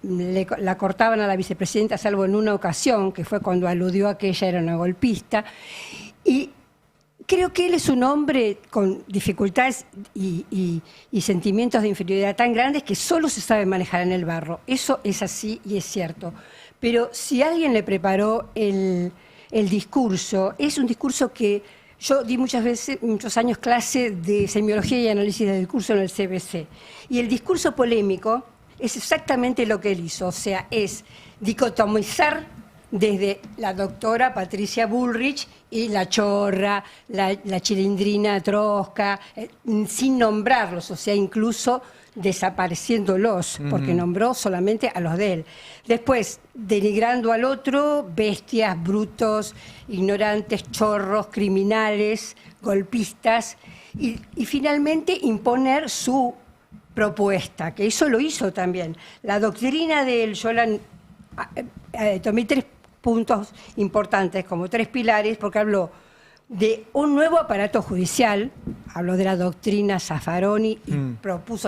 la cortaban a la vicepresidenta, salvo en una ocasión, que fue cuando aludió a que ella era una golpista. Y creo que él es un hombre con dificultades y sentimientos de inferioridad tan grandes que solo se sabe manejar en el barro. Eso es así y es cierto. Pero si alguien le preparó el discurso, es un discurso que yo di muchos años clase de semiología y análisis del discurso en el CBC. Y el discurso polémico es exactamente lo que él hizo. O sea, es dicotomizar desde la doctora Patricia Bullrich y la chorra, la chilindrina Trosca, sin nombrarlos, o sea, incluso desapareciéndolos, porque nombró solamente a los de él. Después, denigrando al otro, bestias, brutos, ignorantes, chorros, criminales, golpistas, y finalmente imponer su propuesta, que eso lo hizo también. La doctrina de él, yo tomé 3 puntos importantes, como 3 pilares, porque habló de un nuevo aparato judicial, habló de la doctrina Zaffaroni y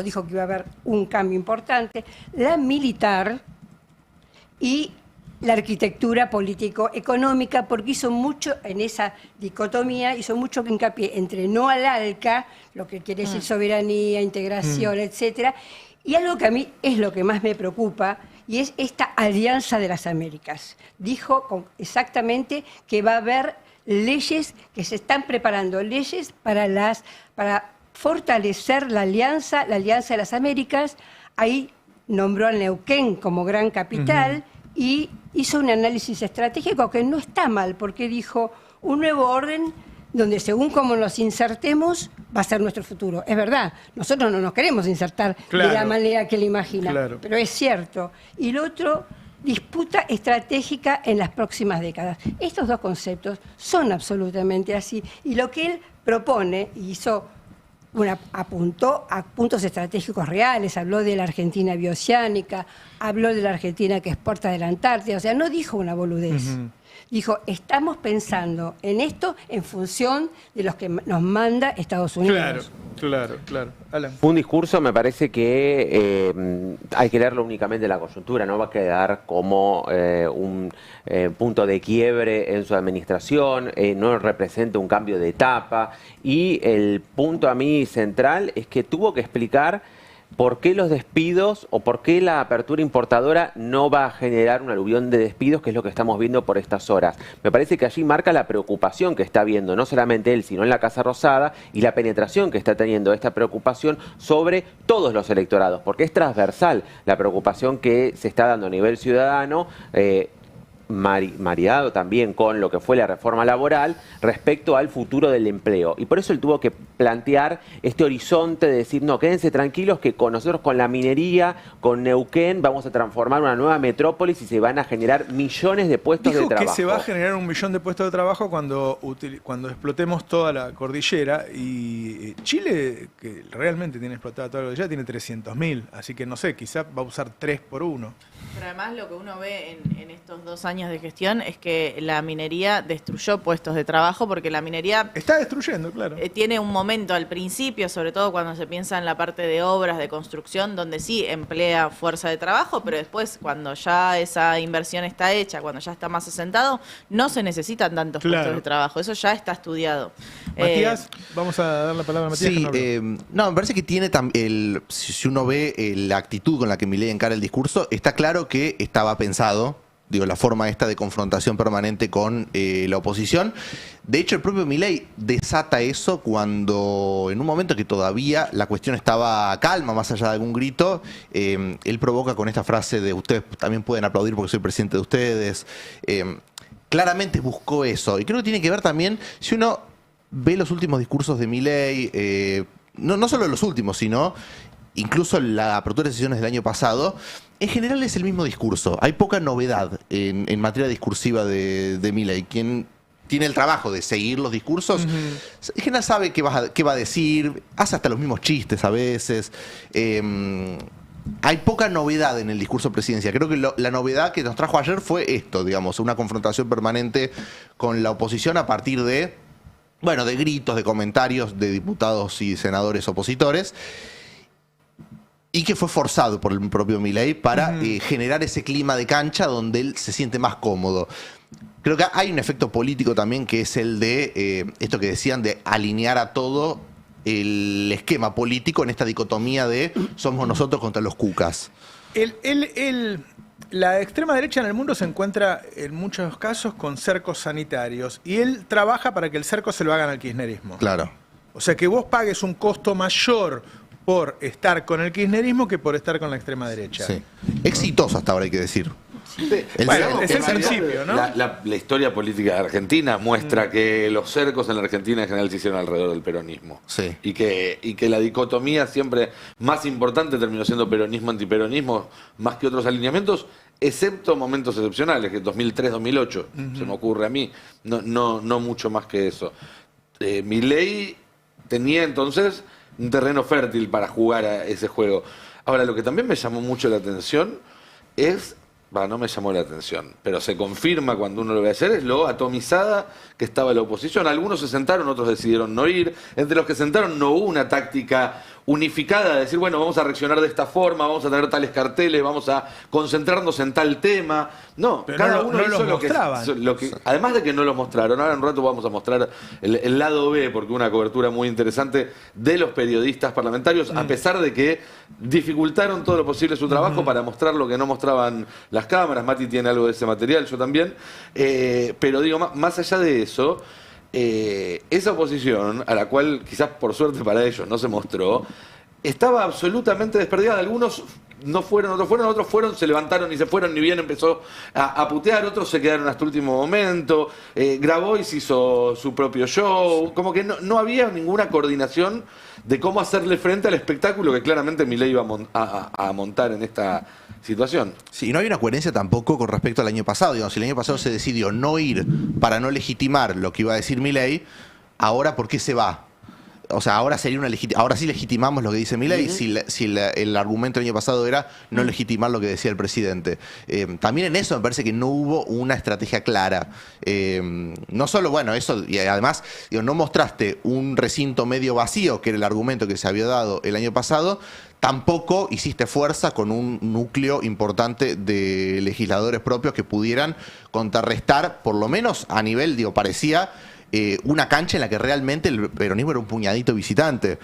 dijo que iba a haber un cambio importante, la militar y la arquitectura político-económica, porque hizo mucho en esa dicotomía, hizo mucho hincapié entre no al ALCA, lo que quiere decir soberanía, integración, etcétera, y algo que a mí es lo que más me preocupa, y es esta alianza de las Américas. Dijo exactamente que va a haber leyes, que se están preparando leyes para fortalecer la alianza de las Américas. Ahí nombró a Neuquén como gran capital y hizo un análisis estratégico que no está mal, porque dijo un nuevo orden donde según cómo nos insertemos va a ser nuestro futuro. Es verdad, nosotros no nos queremos insertar de la manera que él imagina, pero es cierto. Y lo otro, disputa estratégica en las próximas décadas. Estos 2 conceptos son absolutamente así. Y lo que él propone, apuntó a puntos estratégicos reales, habló de la Argentina bioceánica, habló de la Argentina que exporta de la Antártida, o sea, no dijo una boludez. Dijo, estamos pensando en esto en función de los que nos manda Estados Unidos. Claro. Alan. Fue un discurso, me parece que hay que leerlo únicamente en la coyuntura, no va a quedar como un punto de quiebre en su administración, no representa un cambio de etapa, y el punto a mí central es que tuvo que explicar ¿por qué los despidos o por qué la apertura importadora no va a generar un aluvión de despidos, que es lo que estamos viendo por estas horas? Me parece que allí marca la preocupación que está viendo, no solamente él, sino en la Casa Rosada, y la penetración que está teniendo esta preocupación sobre todos los electorados, porque es transversal la preocupación que se está dando a nivel ciudadano, mareado también con lo que fue la reforma laboral respecto al futuro del empleo. Y por eso él tuvo que plantear este horizonte de decir, no, quédense tranquilos que con nosotros, con la minería, con Neuquén, vamos a transformar una nueva metrópolis y se van a generar millones de puestos de trabajo. Dijo que se va a generar 1 millón de puestos de trabajo cuando explotemos toda la cordillera, y Chile, que realmente tiene explotada toda la cordillera, tiene 300.000, así que no sé, quizás va a usar 3 por 1. Pero además lo que uno ve en estos 2 años años de gestión es que la minería destruyó puestos de trabajo, porque la minería está destruyendo, claro. Tiene un momento al principio, sobre todo cuando se piensa en la parte de obras, de construcción, donde sí emplea fuerza de trabajo, pero después cuando ya esa inversión está hecha, cuando ya está más asentado, no se necesitan tantos puestos de trabajo. Eso ya está estudiado. Matías, vamos a dar la palabra a Matías. Sí, no, me parece que tiene si uno ve la actitud con la que Milei encara el discurso, está claro que estaba pensado, digo, la forma esta de confrontación permanente con la oposición. De hecho, el propio Milei desata eso cuando, en un momento que todavía la cuestión estaba calma, más allá de algún grito, él provoca con esta frase de ustedes también pueden aplaudir porque soy presidente de ustedes. Claramente buscó eso. Y creo que tiene que ver también, si uno ve los últimos discursos de Milei, no solo los últimos, sino incluso la apertura de sesiones del año pasado, en general es el mismo discurso. Hay poca novedad en materia discursiva de Milei. Quien tiene el trabajo de seguir los discursos, en general sabe qué va a decir, hace hasta los mismos chistes a veces. Hay poca novedad en el discurso presidencial. Creo que la novedad que nos trajo ayer fue esto, digamos, una confrontación permanente con la oposición a partir de, bueno, de gritos, de comentarios de diputados y senadores opositores, y que fue forzado por el propio Milei para generar ese clima de cancha donde él se siente más cómodo. Creo que hay un efecto político también, que es el de esto que decían, de alinear a todo el esquema político en esta dicotomía de somos nosotros contra los cucas. La extrema derecha en el mundo se encuentra en muchos casos con cercos sanitarios, y él trabaja para que el cerco se lo hagan al kirchnerismo. Claro. O sea, que vos pagues un costo mayor por estar con el kirchnerismo que por estar con la extrema derecha. Sí. Exitoso hasta ahora, hay que decir. Sí. Bueno, es el principio, ¿no? La historia política de Argentina muestra que los cercos en la Argentina en general se hicieron alrededor del peronismo. Sí. Y que la dicotomía siempre más importante terminó siendo peronismo-antiperonismo, más que otros alineamientos, excepto momentos excepcionales, que 2003-2008, se me ocurre a mí, no mucho más que eso. Milei tenía entonces un terreno fértil para jugar a ese juego. Ahora, lo que también me llamó mucho la atención es, no me llamó la atención, pero se confirma cuando uno lo ve hacer, es lo atomizada que estaba la oposición. Algunos se sentaron, otros decidieron no ir. Entre los que sentaron no hubo una táctica unificada de decir, bueno, vamos a reaccionar de esta forma, vamos a tener tales carteles, vamos a concentrarnos en tal tema. No, pero cada uno hizo lo que además de que no lo mostraron. Ahora en un rato vamos a mostrar el lado B, porque una cobertura muy interesante de los periodistas parlamentarios, a pesar de que dificultaron todo lo posible su trabajo para mostrar lo que no mostraban las cámaras. Mati tiene algo de ese material, yo también. Pero digo, más allá de eso, esa oposición, a la cual quizás por suerte para ellos no se mostró, estaba absolutamente desperdigada. Algunos no fueron, otros fueron, se levantaron y se fueron, ni bien empezó a putear, otros se quedaron hasta el último momento. Grabois hizo su propio show, como que no había ninguna coordinación de cómo hacerle frente al espectáculo que claramente Milei iba a montar en esta situación. Sí, y no hay una coherencia tampoco con respecto al año pasado. Digamos, si el año pasado se decidió no ir para no legitimar lo que iba a decir Milei, ahora ¿por qué se va? O sea, ahora sería ahora sí legitimamos lo que dice Milei, si el argumento del año pasado era no legitimar lo que decía el presidente. También en eso me parece que no hubo una estrategia clara. No solo, bueno, eso, y además, no mostraste un recinto medio vacío, que era el argumento que se había dado el año pasado, tampoco hiciste fuerza con un núcleo importante de legisladores propios que pudieran contrarrestar, por lo menos a nivel, parecía una cancha en la que realmente el peronismo era un puñadito visitante.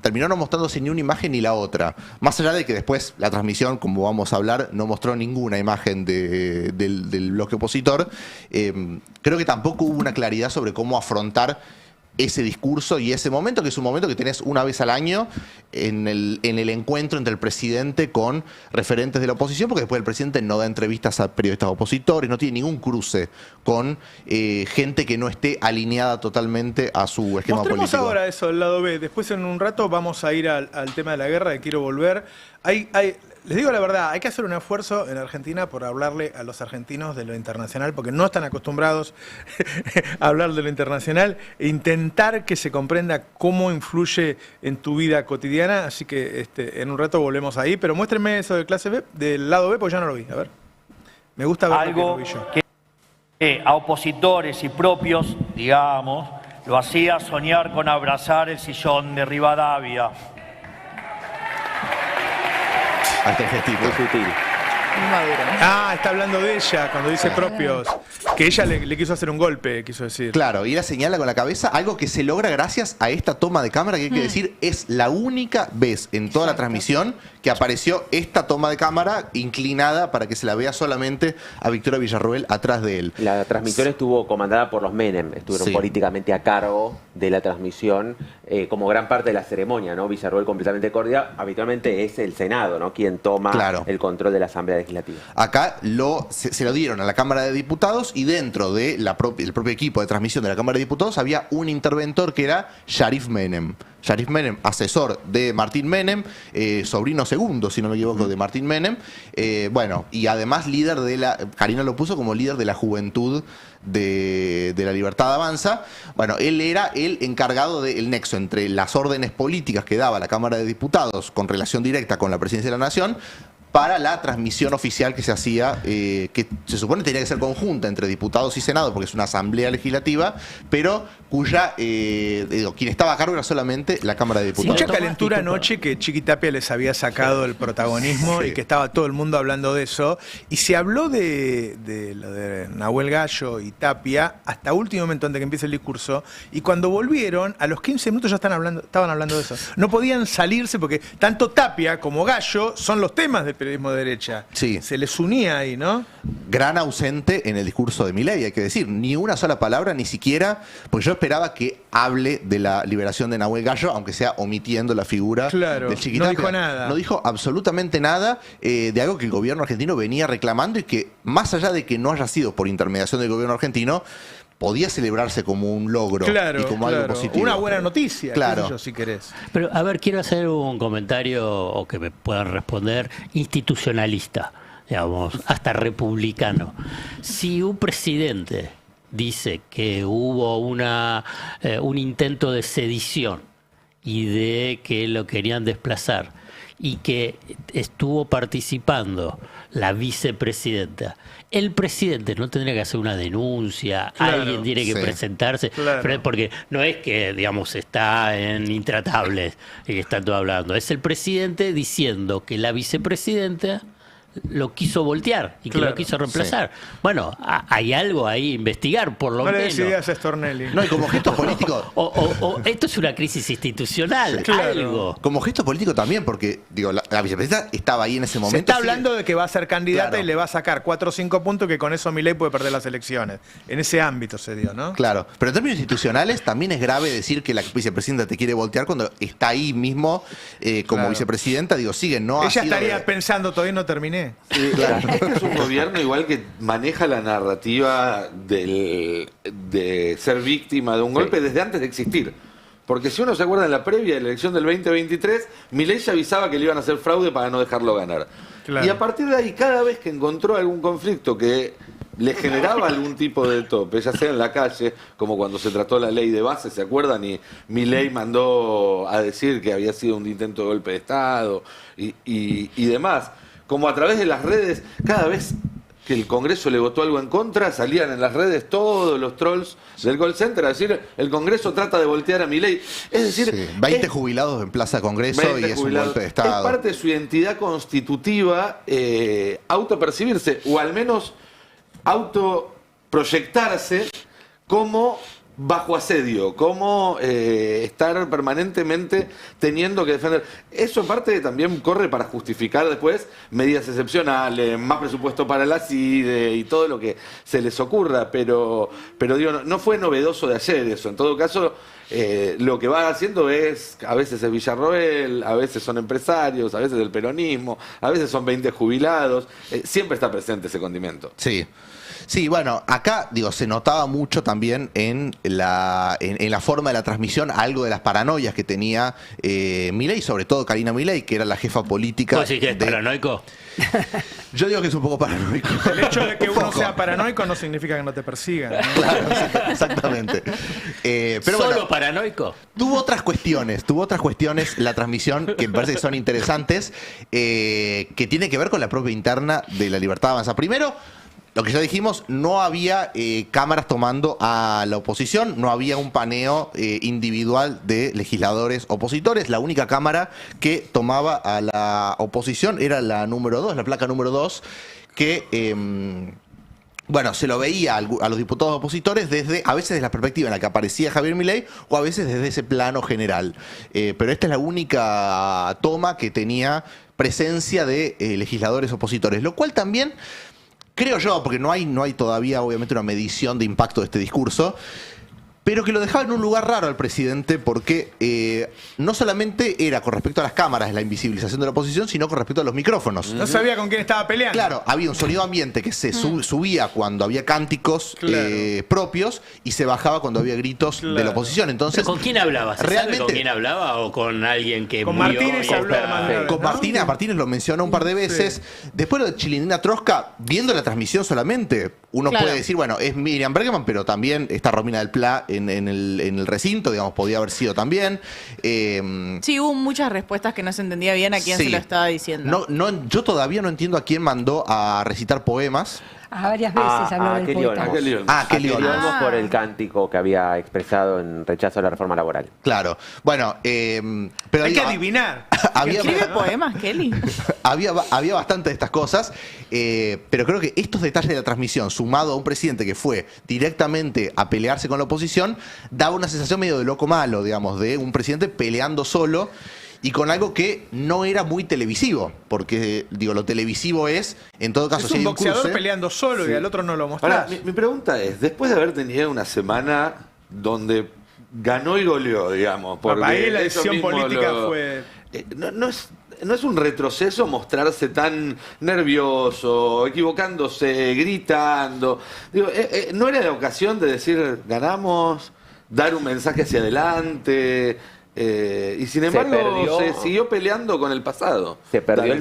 Terminó no mostrándose ni una imagen ni la otra. Más allá de que después la transmisión, como vamos a hablar, no mostró ninguna imagen del bloque opositor, creo que tampoco hubo una claridad sobre cómo afrontar ese discurso y ese momento, que es un momento que tenés una vez al año en el encuentro entre el presidente con referentes de la oposición, porque después el presidente no da entrevistas a periodistas opositores, no tiene ningún cruce con gente que no esté alineada totalmente a su esquema político. Mostremos ahora eso, el lado B. Después en un rato vamos a ir al tema de la guerra, que quiero volver. Les digo la verdad, hay que hacer un esfuerzo en Argentina por hablarle a los argentinos de lo internacional, porque no están acostumbrados a hablar de lo internacional, e intentar que se comprenda cómo influye en tu vida cotidiana. Así que en un rato volvemos ahí, pero muéstrenme eso de clase B, del lado B, porque ya no lo vi. A ver. Me gusta ver algo que a opositores y propios, digamos, lo hacía soñar con abrazar el sillón de Rivadavia. Hasta el gestito. Muy sutil. Ah, está hablando de ella cuando dice propios. Que ella le quiso hacer un golpe, quiso decir. Claro, y ella señala con la cabeza algo que se logra gracias a esta toma de cámara, que hay que decir es la única vez en toda la transmisión que apareció esta toma de cámara inclinada para que se la vea solamente a Victoria Villarroel atrás de él. La transmisión estuvo comandada por los Menem, estuvieron políticamente a cargo de la transmisión como gran parte de la ceremonia, ¿no? Villarroel completamente cordial, habitualmente es el Senado, ¿no? Quien toma el control de la Asamblea Legislativa. Acá se lo dieron a la Cámara de Diputados y dentro de el propio equipo de transmisión de la Cámara de Diputados había un interventor que era Sharif Menem. Sharif Menem, asesor de Martín Menem, sobrino segundo, si no me equivoco, de Martín Menem. Bueno, y además líder de la... Karina lo puso como líder de la juventud de la Libertad Avanza. Bueno, él era el encargado del nexo entre las órdenes políticas que daba la Cámara de Diputados con relación directa con la Presidencia de la Nación para la transmisión oficial que se hacía, que se supone tenía que ser conjunta entre diputados y Senado, porque es una asamblea legislativa, pero cuya, quien estaba a cargo era solamente la Cámara de Diputados. Mucha calentura anoche que Chiqui Tapia les había sacado el protagonismo y que estaba todo el mundo hablando de eso. Y se habló de lo de Nahuel Gallo y Tapia hasta último momento antes de que empiece el discurso. Y cuando volvieron, a los 15 minutos ya estaban hablando de eso. No podían salirse porque tanto Tapia como Gallo son los temas del periodismo de derecha. Sí. Se les unía ahí, ¿no? Gran ausente en el discurso de Milei, hay que decir. Ni una sola palabra, ni siquiera, porque yo esperaba que hable de la liberación de Nahuel Gallo, aunque sea omitiendo la figura del Chiqui Tapia. No dijo nada. No dijo absolutamente nada de algo que el gobierno argentino venía reclamando y que, más allá de que no haya sido por intermediación del gobierno argentino, podía celebrarse como un logro y como algo positivo. Una buena noticia, claro. qué sé yo, si querés. Pero, a ver, quiero hacer un comentario, o que me puedan responder, institucionalista, digamos, hasta republicano. Si un presidente dice que hubo un intento de sedición y de que lo querían desplazar y que estuvo participando la vicepresidenta, el presidente no tendría que hacer una denuncia, alguien tiene que presentarse, porque no es que, digamos, está en Intratables y está todo hablando, es el presidente diciendo que la vicepresidenta lo quiso voltear y que lo quiso reemplazar. Bueno, hay algo ahí a investigar, por lo menos. No le des ideas a Stornelli. No, y como gesto político... o esto es una crisis institucional, algo. Como gesto político también, porque digo, la vicepresidenta estaba ahí en ese momento. Se está hablando de que va a ser candidata y le va a sacar 4 o 5 puntos que con eso Milei puede perder las elecciones. En ese ámbito se dio, ¿no? Claro, pero en términos institucionales también es grave decir que la vicepresidenta te quiere voltear cuando está ahí mismo como vicepresidenta. Digo, sigue, no ella estaría pensando, todavía no terminé. Claro. Este es un gobierno igual que maneja la narrativa de ser víctima de un golpe desde antes de existir. Porque si uno se acuerda en la previa de la elección del 2023, Milei ya avisaba que le iban a hacer fraude para no dejarlo ganar. Claro. Y a partir de ahí, cada vez que encontró algún conflicto que le generaba algún tipo de tope, ya sea en la calle, como cuando se trató la ley de base, ¿se acuerdan? Y Milei mandó a decir que había sido un intento de golpe de Estado y demás. Como a través de las redes, cada vez que el Congreso le votó algo en contra, salían en las redes todos los trolls del call center a decir el Congreso trata de voltear a Milei. Es decir, 20 jubilados en Plaza Congreso y es un golpe de Estado. Es parte de su identidad constitutiva autopercibirse, o al menos autoproyectarse como bajo asedio, como estar permanentemente teniendo que defender. Eso en parte también corre para justificar después medidas excepcionales, más presupuesto para la CIDE y todo lo que se les ocurra, pero digo, no fue novedoso de ayer eso. En todo caso, lo que va haciendo es, a veces es Villarroel, a veces son empresarios, a veces el peronismo, a veces son 20 jubilados, siempre está presente ese condimento. Sí. Sí, bueno, acá digo, se notaba mucho también en la forma de la transmisión algo de las paranoias que tenía Milei, sobre todo Karina Milei, que era la jefa política. ¿Vos decís que es paranoico? Yo digo que es un poco paranoico. El hecho de que uno sea paranoico no significa que no te persigan, ¿no? Claro, exactamente. Pero ¿Solo bueno, paranoico? Tuvo otras cuestiones la transmisión que me parece que son interesantes, que tiene que ver con la propia interna de la Libertad Avanza. Primero, Lo que ya dijimos, no había cámaras tomando a la oposición, no había un paneo individual de legisladores opositores. La única cámara que tomaba a la oposición era la número 2, la placa número 2, que... bueno, se lo veía a los diputados opositores desde, a veces desde la perspectiva en la que aparecía Javier Milei o a veces desde ese plano general. Pero esta es la única toma que tenía presencia de legisladores opositores, lo cual también, creo yo, porque no hay todavía obviamente una medición de impacto de este discurso, pero que lo dejaba en un lugar raro al presidente porque no solamente era con respecto a las cámaras la invisibilización de la oposición, sino con respecto a los micrófonos. No sabía con quién estaba peleando. Claro, había un sonido ambiente que se subía cuando había cánticos propios y se bajaba cuando había gritos de la oposición. Entonces, ¿Pero con quién hablaba? ¿Se sabe con quién hablaba o con alguien que con murió? Martínez habló más de una vez, con Martínez, Martínez lo mencionó un par de veces. Después lo de Chilindrina Trosca, viendo la transmisión solamente, uno puede decir, bueno, es Miriam Bregman, pero también está Romina del Pla en el recinto, digamos, podía haber sido también. Sí, hubo muchas respuestas que no se entendía bien a quién se lo estaba diciendo. Yo todavía no entiendo a quién mandó a recitar poemas. Varias veces habló del poeta. Kelly Olmos por el cántico que había expresado en rechazo a la reforma laboral. Claro. Bueno, pero hay que adivinar. ¿Escribe poemas, Kelly? había bastante de estas cosas, pero creo que estos detalles de la transmisión, sumado a un presidente que fue directamente a pelearse con la oposición, daba una sensación medio de loco malo, digamos, de un presidente peleando solo. Y con algo que no era muy televisivo, porque, digo, lo televisivo es, en todo caso... Es un boxeador peleando solo y al otro no lo mostrás. Ahora, mi pregunta es, después de haber tenido una semana donde ganó y goleó, digamos... Porque ahí la decisión política fue... No es un retroceso mostrarse tan nervioso, equivocándose, gritando. Digo, ¿no era la ocasión de decir, ganamos, dar un mensaje hacia adelante... y sin embargo se siguió peleando con el pasado. Se perdió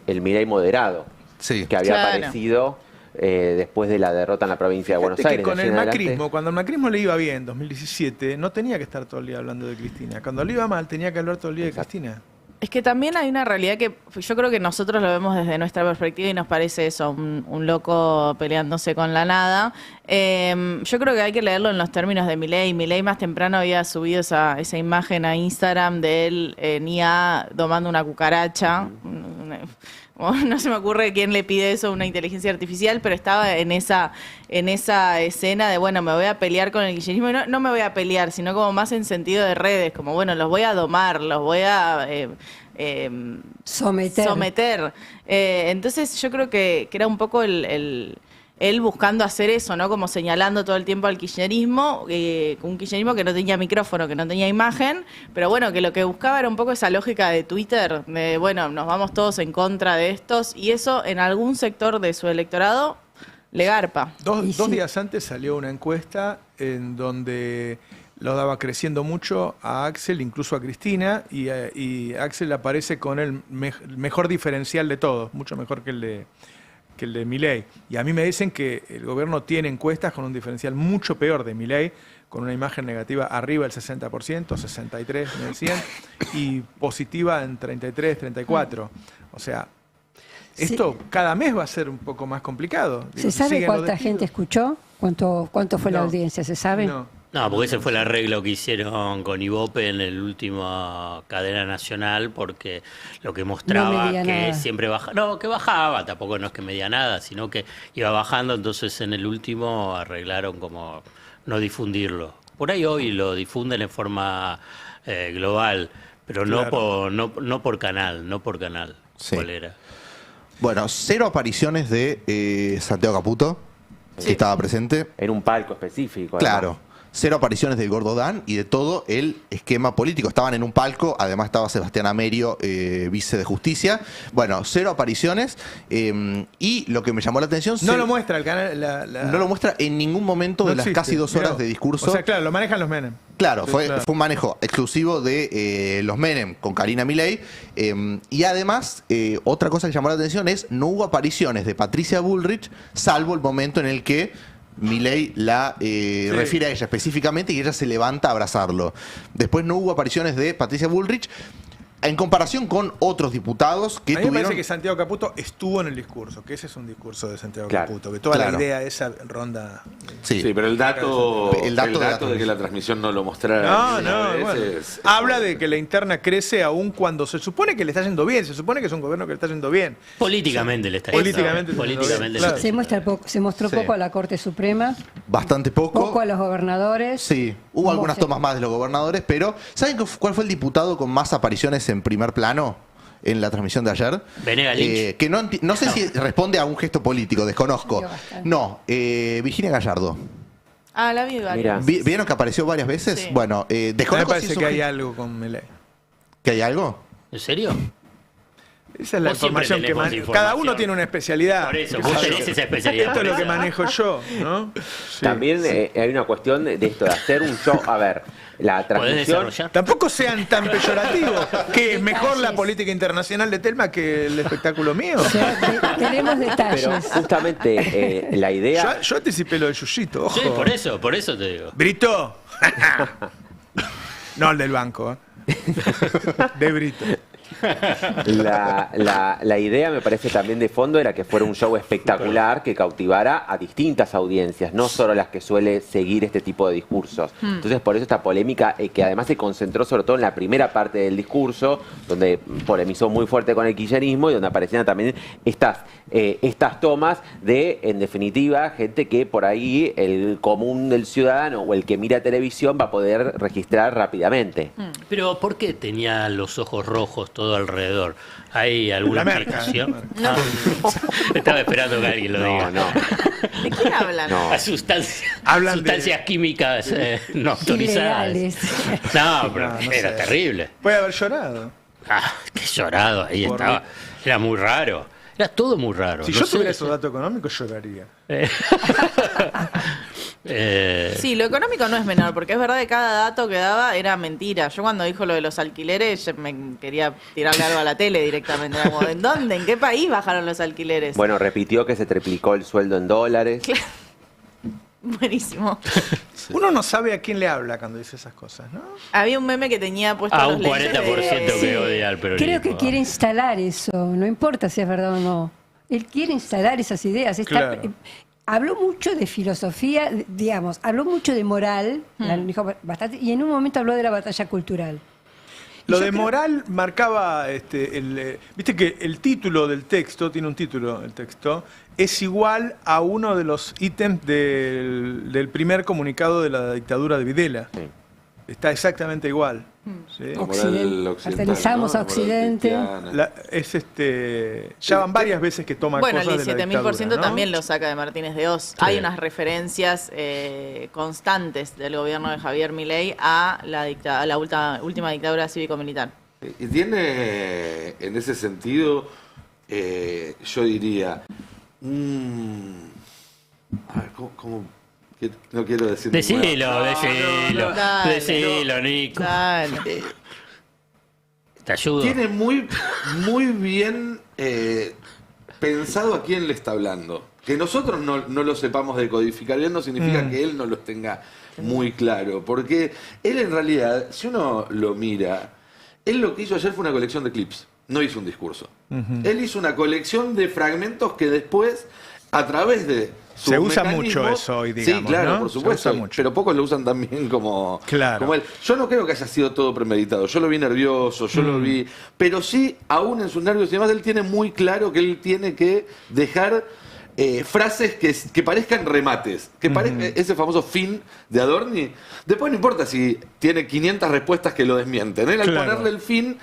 el Milei moderado, que había aparecido después de la derrota en la provincia de Buenos Aires. Con el macrismo, cuando el macrismo le iba bien en 2017, no tenía que estar todo el día hablando de Cristina. Cuando le iba mal, tenía que hablar todo el día de Cristina. Es que también hay una realidad que yo creo que nosotros lo vemos desde nuestra perspectiva y nos parece eso, un loco peleándose con la nada. Yo creo que hay que leerlo en los términos de Milei. Milei más temprano había subido esa imagen a Instagram de él en IA domando una cucaracha. No se me ocurre quién le pide eso a una inteligencia artificial, pero estaba en esa escena de, bueno, me voy a pelear con el kirchnerismo. Y no me voy a pelear, sino como más en sentido de redes, como, bueno, los voy a domar, los voy a someter. Entonces yo creo que era un poco él buscando hacer eso, ¿no? Como señalando todo el tiempo al kirchnerismo, un kirchnerismo que no tenía micrófono, que no tenía imagen, pero bueno, que lo que buscaba era un poco esa lógica de Twitter, de bueno, nos vamos todos en contra de estos, y eso en algún sector de su electorado le garpa. Dos días antes salió una encuesta en donde lo daba creciendo mucho a Axel, incluso a Cristina, y Axel aparece con el mejor diferencial de todos, mucho mejor que el de Milei. Y a mí me dicen que el gobierno tiene encuestas con un diferencial mucho peor de Milei, con una imagen negativa arriba del 60%, 63 en el 100, y positiva en 33, 34. O sea, esto cada mes va a ser un poco más complicado. ¿Se sabe cuánta gente escuchó? ¿Cuánto fue la audiencia? ¿Se sabe? No, porque ese fue el arreglo que hicieron con Ibope en el último cadena nacional, porque lo que mostraba que siempre bajaba, no, que bajaba, tampoco no es que medía nada, sino que iba bajando, entonces en el último arreglaron como no difundirlo. Por ahí hoy lo difunden en forma global, pero no por canal. Sí. ¿Cuál era? Bueno, 0 apariciones de Santiago Caputo, que estaba presente. En un palco específico. Claro. Además. 0 apariciones del Gordo Dan y de todo el esquema político. Estaban en un palco, además estaba Sebastián Amerio, vice de Justicia. Bueno, 0 apariciones. Y lo que me llamó la atención... No lo muestra el canal. No lo muestra en ningún momento de las casi 2 horas de discurso. O sea, claro, lo manejan los Menem. Claro, fue un manejo exclusivo de los Menem con Karina Milei. Y además, otra cosa que llamó la atención es no hubo apariciones de Patricia Bullrich, salvo el momento en el que Milei la refiere a ella específicamente y ella se levanta a abrazarlo. Después no hubo apariciones de Patricia Bullrich. en comparación con otros diputados que A mí me tuvieron... parece que Santiago Caputo estuvo en el discurso, que ese es un discurso de Santiago Claro, Caputo, que toda claro. la idea esa ronda... Sí, pero el dato de que la transmisión no lo mostrara. Bueno. Habla de que la interna crece aún cuando se supone que le está yendo bien, se supone que es un gobierno que le está yendo bien. Políticamente le está Políticamente yendo bien. Políticamente le está Se mostró Sí. poco a la Corte Suprema, Bastante poco. poco a los gobernadores. Sí, hubo algunas tomas más de los gobernadores, pero ¿saben cuál fue el diputado con más apariciones en primer plano en la transmisión de ayer? Venegas Lynch. Que no sé si responde a un gesto político, desconozco. No, Virginia Gallardo. Ah, la vi varias. ¿Vieron que apareció varias veces? Sí. Bueno, Me desconozco parece si es un que hay gesto- algo con Milei. ¿Que hay algo? ¿En serio? Esa es la Vos siempre información tenés que vos manejo. información. Cada uno tiene una especialidad. Por eso, vos tenés esa especialidad. Esto es lo por que eso. manejo yo, ¿no? Sí. También hay una cuestión de esto, de hacer un show. A ver, la transmisión... Tampoco sean tan peyorativos. Que es mejor la política internacional de Telma que el espectáculo mío. Tenemos detalles. Pero justamente la idea... Yo anticipé lo de Yuyito, ojo. Sí, por eso te digo. Brito. No el del banco, de Brito. La idea, me parece también de fondo, era que fuera un show espectacular que cautivara a distintas audiencias, no solo las que suele seguir este tipo de discursos. Entonces, por eso esta polémica, que además se concentró sobre todo en la primera parte del discurso, donde polemizó muy fuerte con el kirchnerismo y donde aparecían también estas tomas de, en definitiva, gente que por ahí el común del ciudadano o el que mira televisión va a poder registrar rápidamente. Pero ¿por qué tenía los ojos rojos todo alrededor? ¿Hay alguna La merca, explicación? No. Estaba esperando que alguien lo diga. ¿De quién hablan? A sustancias Hablan químicas no autorizadas. Ilegales. No, pero No era sé. terrible. Puede haber llorado. Qué llorado ahí Por- estaba. Era muy raro. Era todo muy raro. Si No yo sé. tuviera esos datos económicos, lloraría. Sí, lo económico no es menor, porque es verdad que cada dato que daba era mentira. Yo cuando dijo lo de los alquileres, yo me quería tirarle algo a la tele directamente. Era como, ¿en dónde? ¿En qué país bajaron los alquileres? Bueno, repitió que se triplicó el sueldo en dólares. Buenísimo. Uno no sabe a quién le habla cuando dice esas cosas, ¿no? Había un meme que tenía puesto A los un lentes 40% que odia al peronismo. Creo que quiere instalar eso, no importa si es verdad o no. Él quiere instalar esas ideas. Claro. Habló mucho de filosofía, digamos, habló mucho de moral, dijo bastante, y en un momento habló de la batalla cultural. Lo de moral marcaba, viste que el título del texto, tiene un título el texto, es igual a uno de los ítems del primer comunicado de la dictadura de Videla. Está exactamente igual. ¿sí? Pertenezamos a Occidente. Ya van varias veces que toma Bueno, el cosas de la 17.000% dictadura, ¿no? también lo saca de Martínez de Oz. Hay unas referencias constantes del gobierno de Javier Milei a la última dictadura cívico-militar. Y tiene, en ese sentido, yo diría, a ver, ¿cómo? No quiero decir Decilo, Dale, decilo, Nico. Dale. Te ayudo. Tiene muy bien pensado a quién le está hablando. Que nosotros no lo sepamos decodificar bien no significa que él no lo tenga muy claro. Porque él en realidad, si uno lo mira, él lo que hizo ayer fue una colección de clips. No hizo un discurso. Él hizo una colección de fragmentos que después, a través de sus Se usa mecanismos- mucho eso hoy, digamos, Sí, claro, ¿no? por Se supuesto. usa mucho. Pero pocos lo usan también como él. Yo no creo que haya sido todo premeditado. Yo lo vi nervioso, yo lo vi. Pero sí, aún en sus nervios y demás, él tiene muy claro que él tiene que dejar frases que parezcan remates. Que ese famoso fin de Adorni. Después no importa si tiene 500 respuestas que lo desmienten. Él al Claro. ponerle el fin,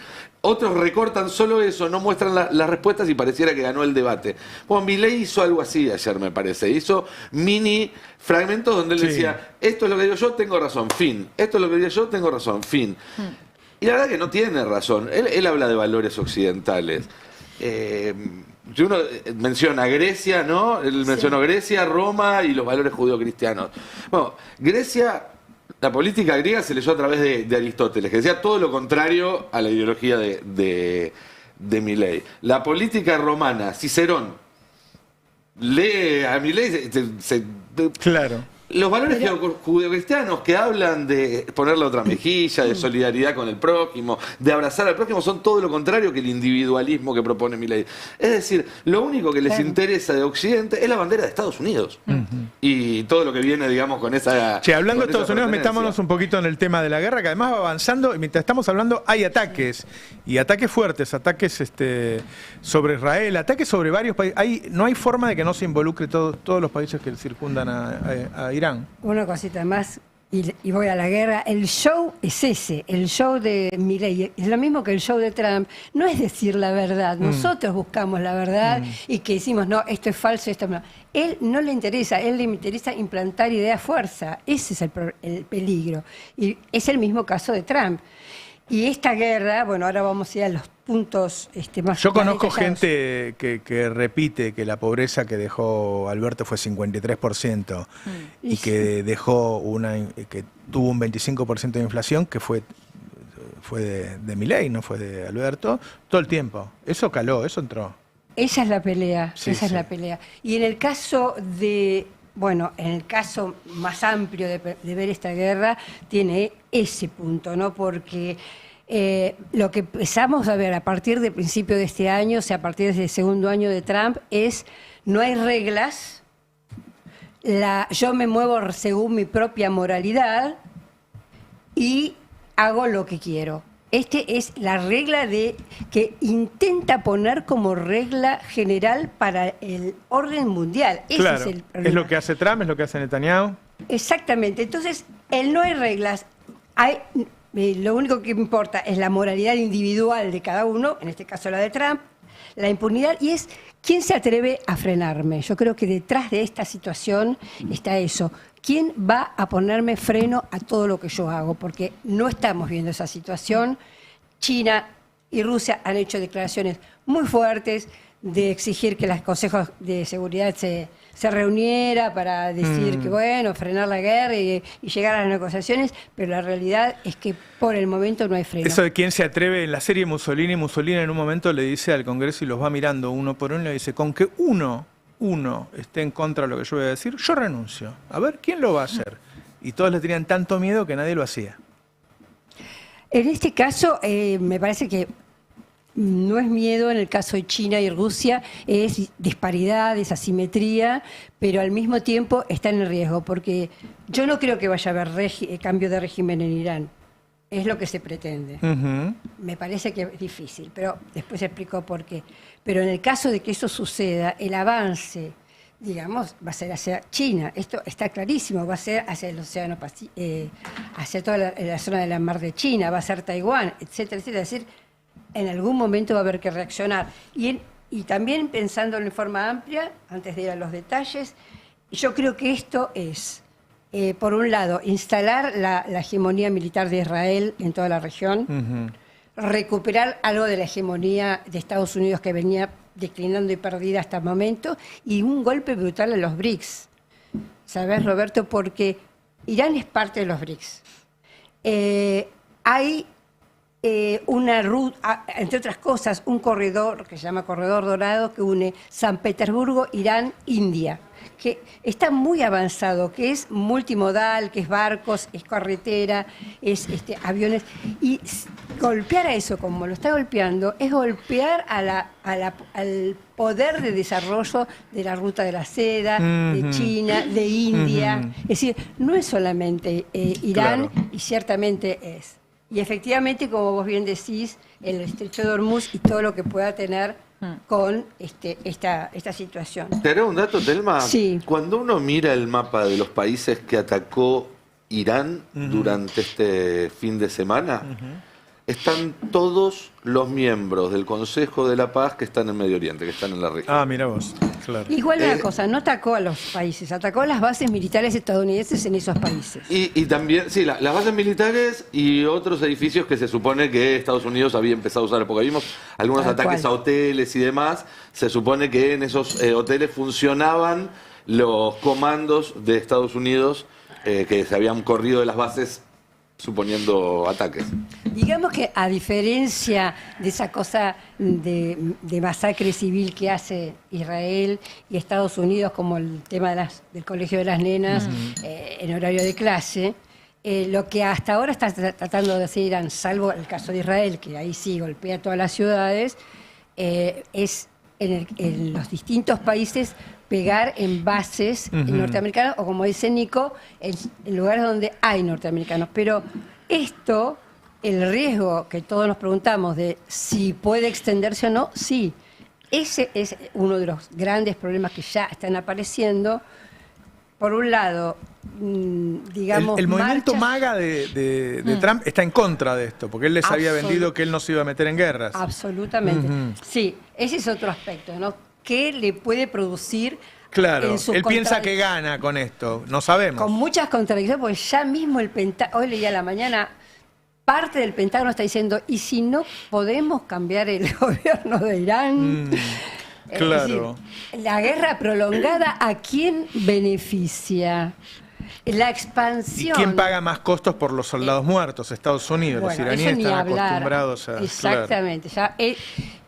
otros recortan solo eso, no muestran las respuestas y pareciera que ganó el debate. Bueno, Milei hizo algo así ayer, me parece. Hizo mini fragmentos donde él Sí. decía, esto es lo que digo yo, tengo razón, fin. Esto es lo que digo yo, tengo razón, fin. Y la verdad que no tiene razón. Él habla de valores occidentales. Si uno menciona Grecia, ¿no? Él mencionó Grecia, Roma y los valores judeocristianos. Bueno, Grecia, la política griega se leyó a través de Aristóteles, que decía todo lo contrario a la ideología de Milei. La política romana, Cicerón, lee a Milei, Claro. Los valores judeocristianos que hablan de poner la otra mejilla, de solidaridad con el prójimo, de abrazar al prójimo, son todo lo contrario que el individualismo que propone Milei. Es decir, lo único que les interesa de Occidente es la bandera de Estados Unidos. Y todo lo que viene, digamos, con esa... Che, hablando de con esa Estados Unidos, pertenencia. metámonos un poquito en el tema de la guerra, que además va avanzando, y mientras estamos hablando hay ataques, y ataques fuertes, ataques sobre Israel, ataques sobre varios países. No hay forma de que no se involucre todos los países que circundan a Irán. Una cosita más, y voy a la guerra. El show es ese, el show de Milei. Es lo mismo que el show de Trump. No es decir la verdad. Nosotros buscamos la verdad y que decimos, no, esto es falso, esto no. Él no le interesa, él le interesa implantar ideas fuerza. Ese es el peligro. Y es el mismo caso de Trump. Y esta guerra, bueno, ahora vamos a ir a los puntos más... Yo conozco detallados. gente que repite que la pobreza que dejó Alberto fue 53% y que que tuvo un 25% de inflación, que fue de Milei, no fue de Alberto, todo el tiempo. Eso caló, eso entró. Esa es la pelea, Sí, esa es sí. la pelea. Y en el caso de... Bueno, en el caso más amplio de ver esta guerra, tiene ese punto, ¿no? Porque lo que empezamos a ver a partir del principio de este año, o sea, a partir del segundo año de Trump, es no hay reglas, yo me muevo según mi propia moralidad y hago lo que quiero. Este es la regla que intenta poner como regla general para el orden mundial. Ese Claro, es el problema. es lo que hace Trump, es lo que hace Netanyahu. Exactamente. Entonces, no hay reglas. Lo único que importa es la moralidad individual de cada uno, en este caso la de Trump, la impunidad, y es quién se atreve a frenarme. Yo creo que detrás de esta situación está eso. ¿Quién va a ponerme freno a todo lo que yo hago? Porque no estamos viendo esa situación. China y Rusia han hecho declaraciones muy fuertes de exigir que los consejos de seguridad se reuniera para decir que, bueno, frenar la guerra y llegar a las negociaciones, pero la realidad es que por el momento no hay freno. Eso de quién se atreve, en la serie Mussolini en un momento le dice al Congreso y los va mirando uno por uno y le dice, con que uno esté en contra de lo que yo voy a decir, yo renuncio. A ver, ¿quién lo va a hacer? Y todos le tenían tanto miedo que nadie lo hacía. En este caso, me parece que no es miedo en el caso de China y Rusia, es disparidad, es asimetría, pero al mismo tiempo está en el riesgo, porque yo no creo que vaya a haber cambio de régimen en Irán. Es lo que se pretende. Me parece que es difícil, pero después explico por qué. Pero en el caso de que eso suceda, el avance, digamos, va a ser hacia China. Esto está clarísimo, va a ser hacia el Océano Pacífico, hacia toda la zona de la Mar de China, va a ser Taiwán, etcétera, etcétera. Es decir, en algún momento va a haber que reaccionar. Y también pensándolo en forma amplia, antes de ir a los detalles, yo creo que esto es, por un lado, instalar la hegemonía militar de Israel en toda la región, recuperar algo de la hegemonía de Estados Unidos que venía declinando y perdida hasta el momento, y un golpe brutal a los BRICS. ¿Sabes, Roberto? Porque Irán es parte de los BRICS. Hay una ruta, entre otras cosas, un corredor que se llama Corredor Dorado que une San Petersburgo, Irán, India, que está muy avanzado, que es multimodal, que es barcos, es carretera, es aviones, y golpear a eso como lo está golpeando es golpear al poder de desarrollo de la ruta de la seda, de China, de India. Es decir, no es solamente Irán, y ciertamente es. Y efectivamente, como vos bien decís, el estrecho de Hormuz y todo lo que pueda tener con esta situación. ¿Te haré un dato, Telma? Sí. Cuando uno mira el mapa de los países que atacó Irán durante este fin de semana, están todos los miembros del Consejo de la Paz que están en Medio Oriente, que están en la región. Ah, mira vos. Claro. Igual una cosa, no atacó a los países, atacó a las bases militares estadounidenses en esos países. Y también, sí, las bases militares y otros edificios que se supone que Estados Unidos había empezado a usar, porque vimos algunos ataques a hoteles y demás, se supone que en esos hoteles funcionaban los comandos de Estados Unidos que se habían corrido de las bases suponiendo ataques. Digamos que a diferencia de esa cosa de masacre civil que hace Israel y Estados Unidos, como el tema del colegio de las nenas en horario de clase, lo que hasta ahora está tratando de hacer Irán, salvo el caso de Israel, que ahí sí golpea todas las ciudades, es en los distintos países pegar en bases norteamericanas, o como dice Nico, en lugares donde hay norteamericanos. Pero esto, el riesgo que todos nos preguntamos de si puede extenderse o no, sí. Ese es uno de los grandes problemas que ya están apareciendo. Por un lado, digamos... El movimiento MAGA de Trump está en contra de esto, porque él les había vendido que él no se iba a meter en guerras. Absolutamente. Sí, ese es otro aspecto, ¿no? ¿Qué le puede producir? Claro, él piensa que gana con esto, no sabemos. Con muchas contradicciones, porque ya mismo el Pentágono, hoy leía a la mañana, parte del Pentágono está diciendo, ¿y si no podemos cambiar el gobierno de Irán? Claro. Es decir, la guerra prolongada, ¿a quién beneficia? La expansión. ¿Y quién paga más costos por los soldados muertos? Estados Unidos. Bueno, los iraníes están hablar. Acostumbrados a... Exactamente. Claro.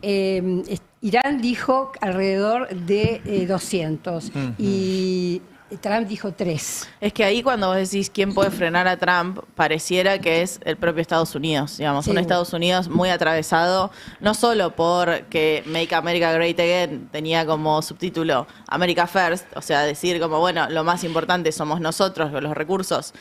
Ya, Irán dijo alrededor de 200 y Trump dijo 3. Es que ahí cuando vos decís quién puede frenar a Trump, pareciera que es el propio Estados Unidos, digamos, un Estados Unidos muy atravesado, no solo porque Make America Great Again tenía como subtítulo America First, o sea, decir como, bueno, lo más importante somos nosotros, los recursos,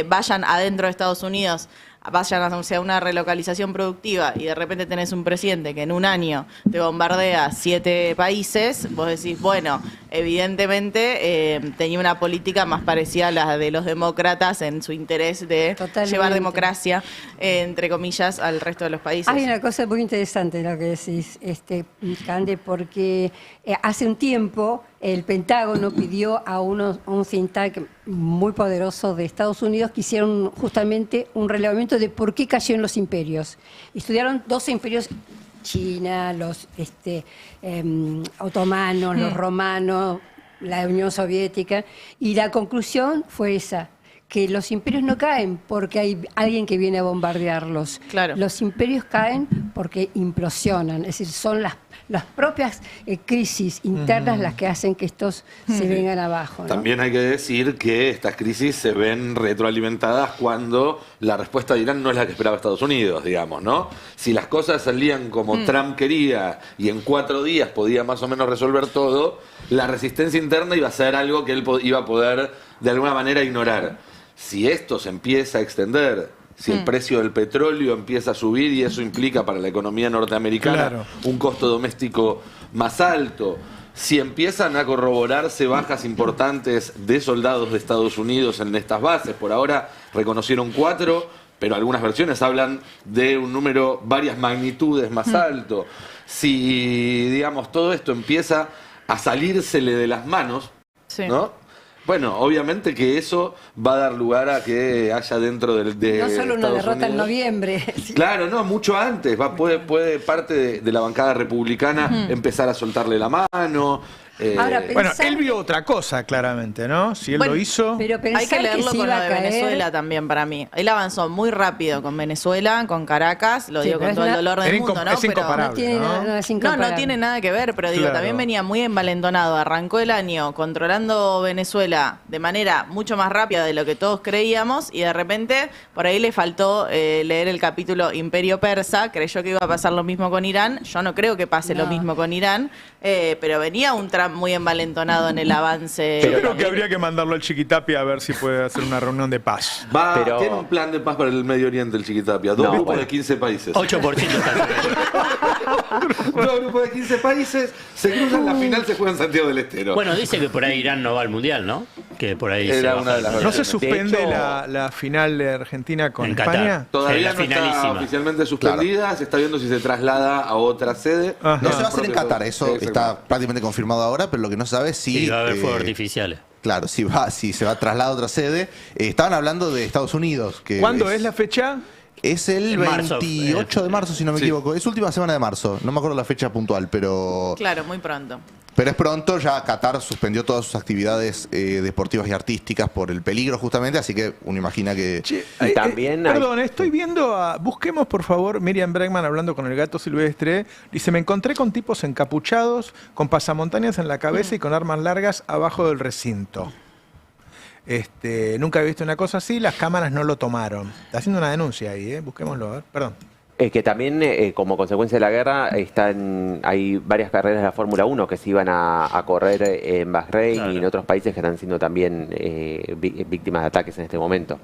vayan adentro de Estados Unidos, vayan hacia una relocalización productiva y de repente tenés un presidente que en un año te bombardea 7 países, vos decís, bueno, evidentemente tenía una política más parecida a la de los demócratas en su interés de llevar democracia, entre comillas, al resto de los países. Hay una cosa muy interesante en lo que decís, Cande, porque hace un tiempo el Pentágono pidió a un think tank muy poderoso de Estados Unidos que hicieron justamente un relevamiento de por qué cayeron los imperios. Estudiaron 12 imperios, China, los otomanos, los romanos, la Unión Soviética, y la conclusión fue esa, que los imperios no caen porque hay alguien que viene a bombardearlos. Claro. Los imperios caen porque implosionan, es decir, son las propias crisis internas las que hacen que estos se vengan abajo, ¿no? También hay que decir que estas crisis se ven retroalimentadas cuando la respuesta de Irán no es la que esperaba Estados Unidos, digamos, ¿no? Si las cosas salían como Trump quería y en 4 días podía más o menos resolver todo, la resistencia interna iba a ser algo que él iba a poder de alguna manera ignorar. Si esto se empieza a extender, si el precio del petróleo empieza a subir y eso implica para la economía norteamericana un costo doméstico más alto, si empiezan a corroborarse bajas importantes de soldados de Estados Unidos en estas bases, por ahora reconocieron 4, pero algunas versiones hablan de un número, varias magnitudes más alto. Si, digamos, todo esto empieza a salírsele de las manos, ¿no? Bueno, obviamente que eso va a dar lugar a que haya dentro de no solo una derrota en noviembre. Claro, no, mucho antes. Puede parte de la bancada republicana empezar a soltarle la mano. Ahora, bueno, él vio otra cosa, claramente, ¿no? Si él lo hizo... Pero hay que leerlo con lo de Venezuela también, para mí. Él avanzó muy rápido con Venezuela, con Caracas, lo digo con todo el dolor del mundo, ¿no? Es incomparable, no tiene nada que ver, pero digo, también venía muy envalentonado. Arrancó el año controlando Venezuela de manera mucho más rápida de lo que todos creíamos y de repente por ahí le faltó leer el capítulo Imperio Persa, creyó que iba a pasar lo mismo con Irán. Yo no creo que pase lo mismo con Irán, pero venía un Trump muy envalentonado en el avance. Yo creo que habría que mandarlo al Chiquitapia a ver si puede hacer una reunión de paz. Tiene un plan de paz para el Medio Oriente el Chiquitapia. 2 grupos de 15 países. 8% está. 2 grupos de 15 países se cruzan, la final se juega en Santiago del Estero. Bueno, dice que por ahí Irán no va al Mundial, ¿no? Que por ahí era una de las ¿No se suspende la final de Argentina con España? Todavía no está oficialmente suspendida. Se está viendo si se traslada a otra sede. No se va a hacer en Qatar, eso está prácticamente confirmado ahora, pero lo que no se sabe es si... Sí, va a haber fuegos artificiales. Claro, si se va a trasladar a otra sede. Estaban hablando de Estados Unidos. ¿Cuándo es la fecha? Es el 28 de marzo, si no me equivoco. Es última semana de marzo. No me acuerdo la fecha puntual, pero... Claro, muy pronto. Pero es pronto, ya Qatar suspendió todas sus actividades deportivas y artísticas por el peligro justamente, así que uno imagina que... Y también perdón, estoy viendo busquemos por favor, Miriam Bregman hablando con el gato silvestre, dice, me encontré con tipos encapuchados, con pasamontañas en la cabeza y con armas largas abajo del recinto. Nunca he visto una cosa así, las cámaras no lo tomaron. Está haciendo una denuncia ahí, busquémoslo, a ver, perdón. Que también, como consecuencia de la guerra, hay varias carreras de la Fórmula 1 que se iban a correr en Bahrein y en otros países que están siendo también víctimas de ataques en este momento.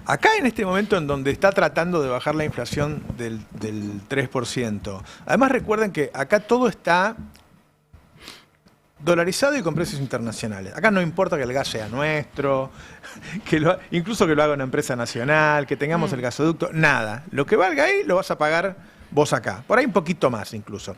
Acá en este momento en donde está tratando de bajar la inflación del 3%, además recuerden que acá todo está dolarizado y con precios internacionales. Acá no importa que el gas sea nuestro, incluso que lo haga una empresa nacional, que tengamos el gasoducto, nada. Lo que valga ahí lo vas a pagar vos acá. Por ahí un poquito más incluso.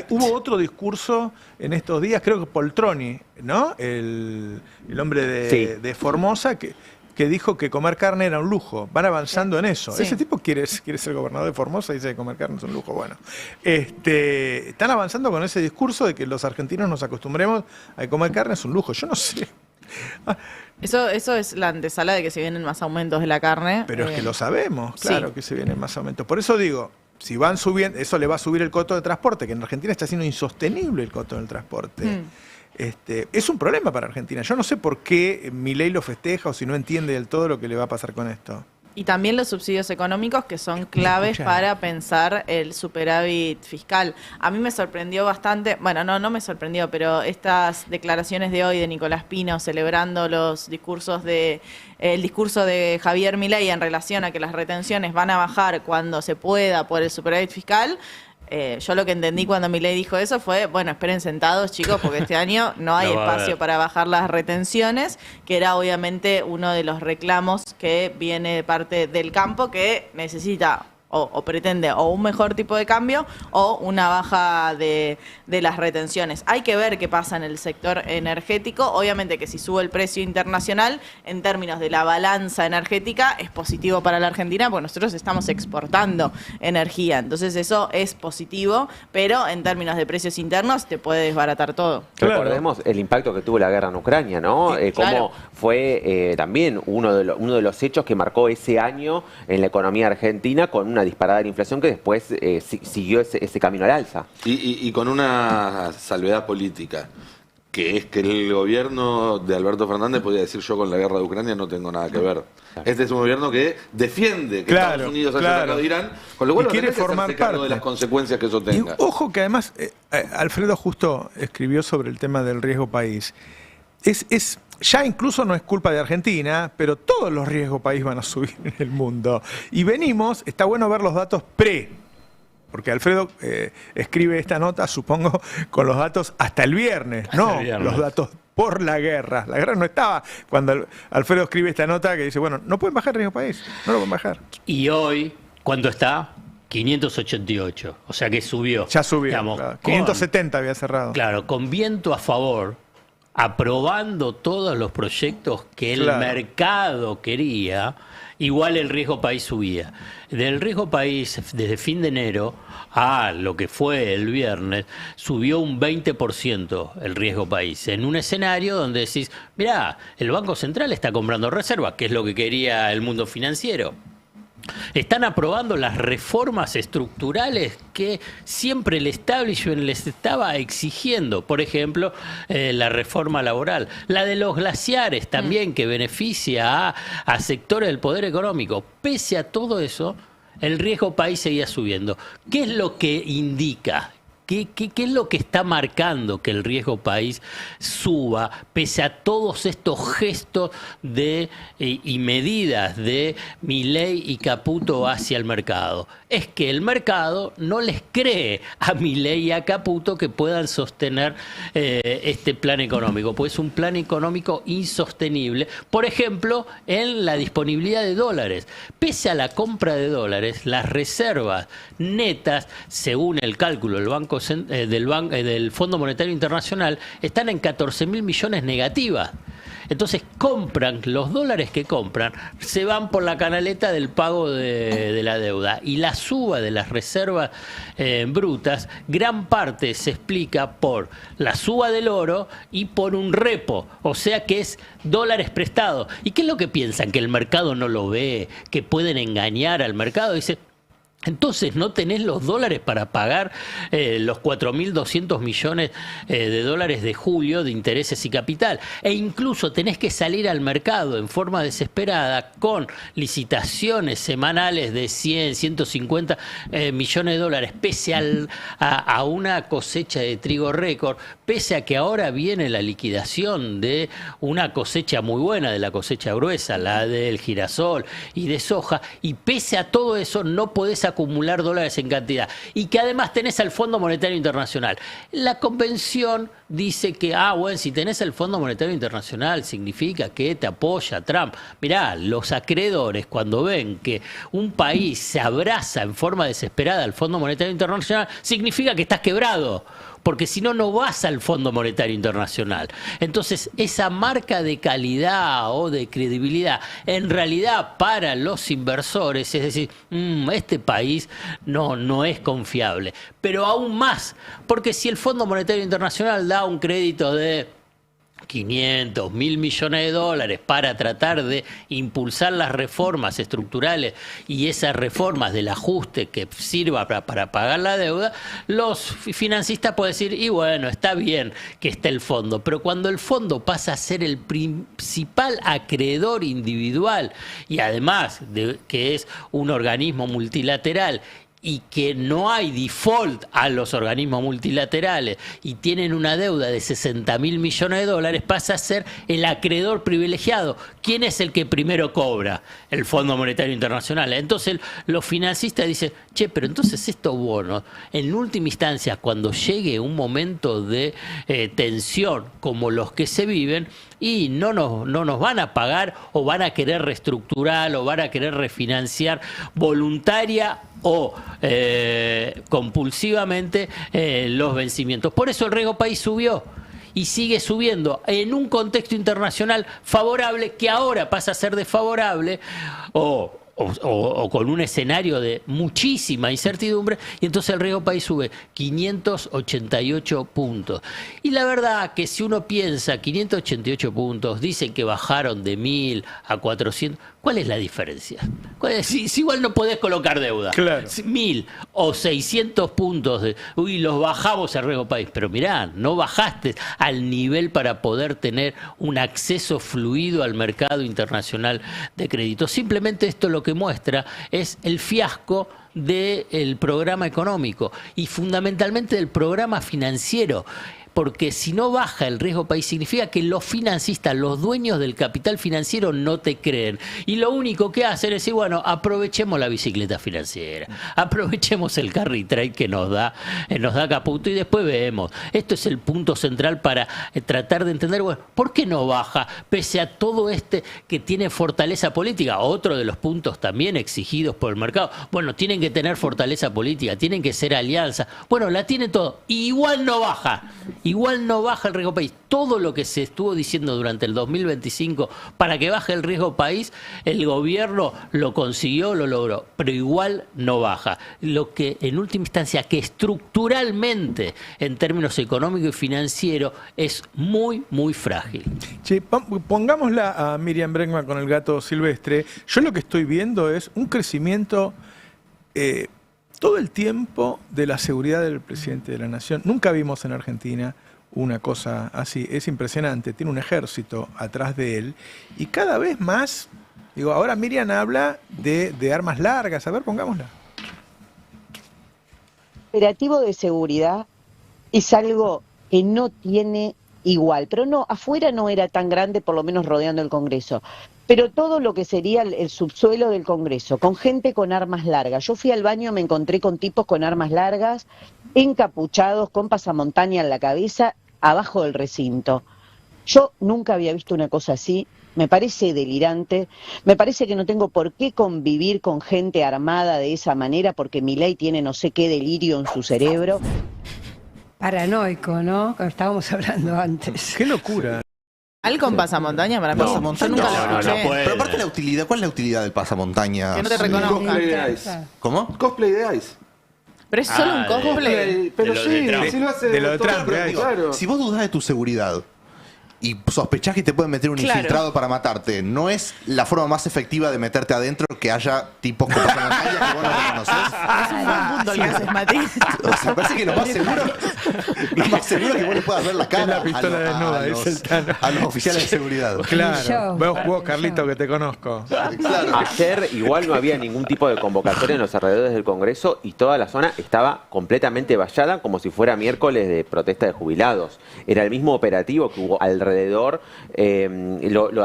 Hubo otro discurso en estos días, creo que Poltroni, ¿no? El hombre de Formosa, que dijo que comer carne era un lujo. Van avanzando en eso. Sí. Ese tipo quiere ser gobernador de Formosa y dice que comer carne es un lujo. Bueno, están avanzando con ese discurso de que los argentinos nos acostumbremos a que comer carne es un lujo. Yo no sé. Eso es la antesala de que se vienen más aumentos de la carne. Pero es que lo sabemos, claro, que se vienen más aumentos. Por eso digo, si van subiendo, eso le va a subir el costo de transporte, que en Argentina está siendo insostenible el costo del transporte. Es un problema para Argentina. Yo no sé por qué Milei lo festeja o si no entiende del todo lo que le va a pasar con esto. Y también los subsidios económicos que son claves para pensar el superávit fiscal. A mí me sorprendió bastante, bueno, no me sorprendió, pero estas declaraciones de hoy de Nicolás Pino celebrando el discurso de Javier Milei en relación a que las retenciones van a bajar cuando se pueda por el superávit fiscal. Yo lo que entendí cuando Milei dijo eso fue, bueno, esperen sentados, chicos, porque este año no hay espacio para bajar las retenciones, que era obviamente uno de los reclamos que viene de parte del campo, que necesita o pretende o un mejor tipo de cambio o una baja de las retenciones. Hay que ver qué pasa en el sector energético. Obviamente que si sube el precio internacional, en términos de la balanza energética, es positivo para la Argentina, porque nosotros estamos exportando energía. Entonces eso es positivo, pero en términos de precios internos te puede desbaratar todo. Recordemos el impacto que tuvo la guerra en Ucrania, ¿no? Cómo fue también uno de los hechos que marcó ese año en la economía argentina, con una disparada de la inflación que después siguió ese camino al alza. Y con una salvedad política, que es que el gobierno de Alberto Fernández podría decir, yo con la guerra de Ucrania no tengo nada que ver. Este es un gobierno que defiende que Estados Unidos haya atacado a Irán, con lo cual quiere formar hacerse cargo de las consecuencias que eso tenga. Y ojo que además, Alfredo justo escribió sobre el tema del riesgo país. Ya incluso no es culpa de Argentina, pero todos los riesgos país van a subir en el mundo. Y está bueno ver los datos porque Alfredo escribe esta nota, supongo, con los datos hasta el viernes, no los datos por la guerra. La guerra no estaba cuando Alfredo escribe esta nota que dice, bueno, no pueden bajar el riesgo país, no lo pueden bajar. Y hoy, ¿cuánto está? 588, o sea que subió. Ya subió, digamos, claro. 570 había cerrado. Claro, con viento a favor, aprobando todos los proyectos que el mercado quería, igual el riesgo país subía. Del riesgo país, desde fin de enero a lo que fue el viernes, subió un 20% el riesgo país. En un escenario donde decís, mirá, el Banco Central está comprando reservas, que es lo que quería el mundo financiero. Están aprobando las reformas estructurales que siempre el establishment les estaba exigiendo. Por ejemplo, la reforma laboral. La de los glaciares también, que beneficia a sectores del poder económico. Pese a todo eso, el riesgo país seguía subiendo. ¿Qué es lo que indica? ¿Qué es lo que está marcando que el riesgo país suba pese a todos estos gestos y medidas de Milei y Caputo hacia el mercado? Es que el mercado no les cree a Milei y a Caputo que puedan sostener este plan económico, pues es un plan económico insostenible. Por ejemplo, en la disponibilidad de dólares. Pese a la compra de dólares, las reservas netas, según el cálculo del del Fondo Monetario Internacional, están en 14.000 millones negativas. Entonces compran, los dólares que compran, se van por la canaleta del pago de la deuda. Y la suba de las reservas brutas, gran parte se explica por la suba del oro y por un repo, o sea que es dólares prestados. ¿Y qué es lo que piensan? ¿Que el mercado no lo ve? ¿Que pueden engañar al mercado? Dice... Entonces no tenés los dólares para pagar los 4.200 millones de dólares de julio de intereses y capital. E incluso tenés que salir al mercado en forma desesperada con licitaciones semanales de 100, 150 millones de dólares, pese a una cosecha de trigo récord, pese a que ahora viene la liquidación de una cosecha muy buena, de la cosecha gruesa, la del girasol y de soja, y pese a todo eso no podés acumular dólares en cantidad, y que además tenés al Fondo Monetario Internacional. La convención dice que, bueno, si tenés el Fondo Monetario Internacional significa que te apoya Trump. Mirá, los acreedores cuando ven que un país se abraza en forma desesperada al Fondo Monetario Internacional, significa que estás quebrado, porque si no, no vas al Fondo Monetario Internacional. Entonces, esa marca de calidad o de credibilidad, en realidad para los inversores, es decir, este país no es confiable. Pero aún más, porque si el Fondo Monetario Internacional da un crédito de 500, 1.000 millones de dólares para tratar de impulsar las reformas estructurales y esas reformas del ajuste que sirva para pagar la deuda, los financistas pueden decir, y bueno, está bien que esté el fondo, pero cuando el fondo pasa a ser el principal acreedor individual y además de que es un organismo multilateral, y que no hay default a los organismos multilaterales y tienen una deuda de 60.000 millones de dólares, pasa a ser el acreedor privilegiado. ¿Quién es el que primero cobra? El Fondo Monetario Internacional. Entonces los financistas dicen, che, pero entonces estos bonos, en última instancia, cuando llegue un momento de tensión como los que se viven, y no nos van a pagar o van a querer reestructurar o van a querer refinanciar voluntaria o compulsivamente los vencimientos. Por eso el riesgo país subió y sigue subiendo en un contexto internacional favorable que ahora pasa a ser desfavorable o con un escenario de muchísima incertidumbre, y entonces el riesgo país sube 588 puntos. Y la verdad que si uno piensa 588 puntos, dicen que bajaron de 1.000 a 400, ¿cuál es la diferencia? Si igual no podés colocar deuda, claro. 1.000 o 600 puntos, los bajamos al riesgo país, pero mirá, no bajaste al nivel para poder tener un acceso fluido al mercado internacional de crédito. Simplemente esto lo que muestra es el fiasco del programa económico y fundamentalmente del programa financiero. Porque si no baja el riesgo país, significa que los financistas, los dueños del capital financiero no te creen. Y lo único que hacen es decir, bueno, aprovechemos la bicicleta financiera, aprovechemos el carry trade que nos da Caputo y después vemos. Esto es el punto central para tratar de entender, bueno, ¿por qué no baja? Pese a todo que tiene fortaleza política, otro de los puntos también exigidos por el mercado. Bueno, tienen que tener fortaleza política, tienen que ser alianza. Bueno, la tiene todo. Igual no baja. Igual no baja el riesgo país. Todo lo que se estuvo diciendo durante el 2025 para que baje el riesgo país, el gobierno lo consiguió, lo logró, pero igual no baja. Lo que en última instancia, que estructuralmente en términos económicos y financieros es muy, muy frágil. Che, pongámosla a Miriam Bregman con el gato silvestre. Yo lo que estoy viendo es un crecimiento todo el tiempo de la seguridad del presidente de la Nación. Nunca vimos en Argentina una cosa así. Es impresionante. Tiene un ejército atrás de él. Y cada vez más, ahora Miriam habla de armas largas. A ver, pongámosla. Operativo de seguridad es algo que no tiene igual. Pero no, afuera no era tan grande, por lo menos rodeando el Congreso. Pero todo lo que sería el subsuelo del Congreso, con gente con armas largas. Yo fui al baño, me encontré con tipos con armas largas, encapuchados, con pasamontaña en la cabeza, abajo del recinto. Yo nunca había visto una cosa así, me parece delirante, me parece que no tengo por qué convivir con gente armada de esa manera, porque Milei tiene no sé qué delirio en su cerebro. Paranoico, ¿no? Como estábamos hablando antes. ¡Qué locura! ¿Al con pasamontaña para mí? No, Yo nunca lo escuché. Pero aparte la utilidad, ¿cuál es la utilidad del pasamontaña? Que no te reconozcan. Cosplay de Ice. ¿Cómo? Cosplay de Ice. Pero es solo un cosplay. Pero de lo sí, de Trump. sí lo hace De lo de todo, Trump, pero claro. Si vos dudás de tu seguridad y sospechás que te pueden meter un Claro. infiltrado para matarte, ¿no es la forma más efectiva de meterte adentro que haya tipos con pasamontañas que vos no reconoces? Es un buen punto el que haces, Mati. O sea, parece que lo más seguro es que vos le puedas ver la cara Es la pistola desnuda, los, es el Tano. a los oficiales de seguridad. Claro. Vos, Carlito, que te conozco. Ayer igual no había ningún tipo de convocatoria en los alrededores del Congreso y toda la zona estaba completamente vallada como si fuera miércoles de protesta de jubilados. Era el mismo operativo que hubo alrededor.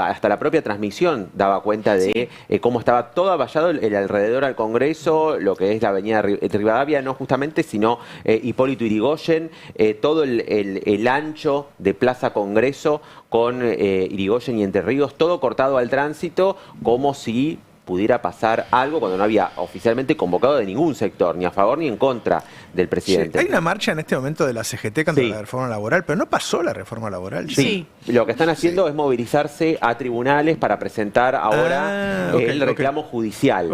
Hasta la propia transmisión daba cuenta de cómo estaba todo vallado el alrededor al Congreso, lo que es la avenida Rivadavia, no justamente, sino Hipólito Yrigoyen, todo el ancho de Plaza Congreso con Yrigoyen y Entre Ríos, todo cortado al tránsito como si pudiera pasar algo cuando no había oficialmente convocado de ningún sector, ni a favor ni en contra del presidente. Hay una marcha en este momento de la CGT contra la reforma laboral, pero no pasó la reforma laboral. Sí. Lo que están haciendo es movilizarse a tribunales para presentar ahora el reclamo judicial.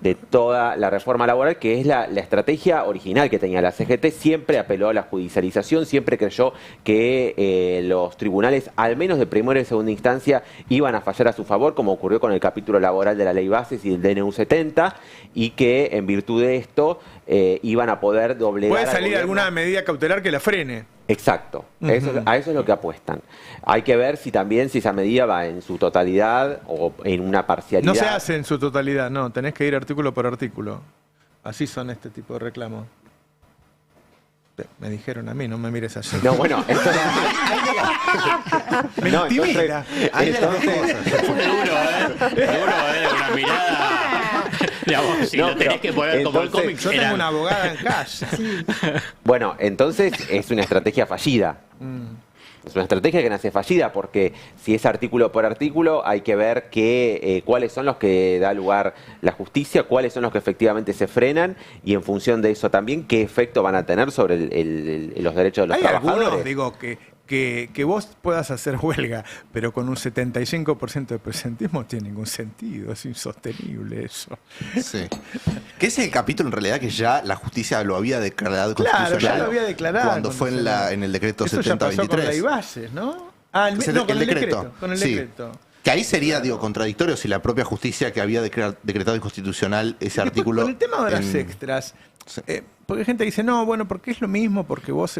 De toda la reforma laboral, que es la estrategia original que tenía la CGT. Siempre apeló a la judicialización, siempre creyó que los tribunales, al menos de primera y segunda instancia, iban a fallar a su favor, como ocurrió con el capítulo laboral de la Ley Bases y del DNU 70, y que en virtud de esto iban a poder doblegar. ¿Puede salir alguna medida cautelar que la frene? Exacto, a eso es lo que apuestan. Hay que ver si esa medida va en su totalidad o en una parcialidad. No se hace en su totalidad, no, tenés que ir artículo por artículo. Así son este tipo de reclamos. Me dijeron a mí, no me mires así. No, bueno, esto me intimida. Una mirada. Digamos, si lo tenés que poner como el cómic. Yo tengo una abogada en casa. Bueno, entonces es una estrategia fallida. Es una estrategia que nace fallida porque si es artículo por artículo hay que ver cuáles son los que da lugar la justicia, cuáles son los que efectivamente se frenan y en función de eso también qué efecto van a tener sobre los derechos de los trabajadores. Algunos, digo, que vos puedas hacer huelga, pero con un 75% de presentismo no tiene ningún sentido, es insostenible eso. Sí. Que ese es el capítulo en realidad que ya la justicia lo había declarado constitucional. Claro, ya lo había declarado. Cuando fue en el decreto 7023. Eso ya pasó con Ley Bases, ¿no? Con el decreto. Con el decreto. Que ahí sería, contradictorio si la propia justicia que había decretado inconstitucional ese artículo. Con el tema de horas extras, porque gente dice, no, bueno, porque es lo mismo, porque vos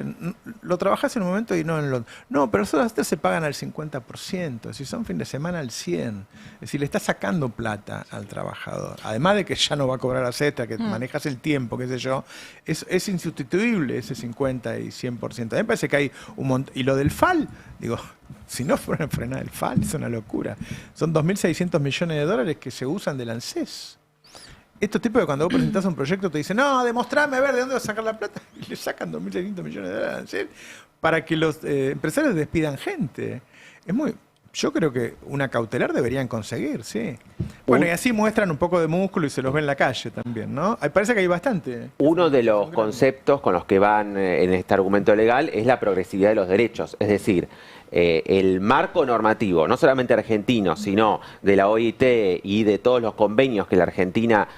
lo trabajás en un momento y no en el otro. No, pero las horas extras se pagan al 50%, si son fin de semana al 100%. Es decir, le estás sacando plata al trabajador. Además de que ya no va a cobrar las extras, que manejas el tiempo, qué sé yo, es insustituible ese 50 y 100%. A mí me parece que hay un montón. Y lo del FAL, digo, si no fueran a frenar el FAL, es una locura. Son 2.600 millones de dólares que se usan del ANSES. Estos tipos que cuando vos presentás un proyecto te dicen, no, demostrame a ver de dónde vas a sacar la plata, y le sacan 2.600 millones de dólares al ANSES para que los empresarios despidan gente. Yo creo que una cautelar deberían conseguir, sí. Bueno, y así muestran un poco de músculo y se los ve en la calle también, ¿no? Parece que hay bastante. Uno de los conceptos con los que van en este argumento legal es la progresividad de los derechos, es decir, el marco normativo, no solamente argentino, sino de la OIT y de todos los convenios que la Argentina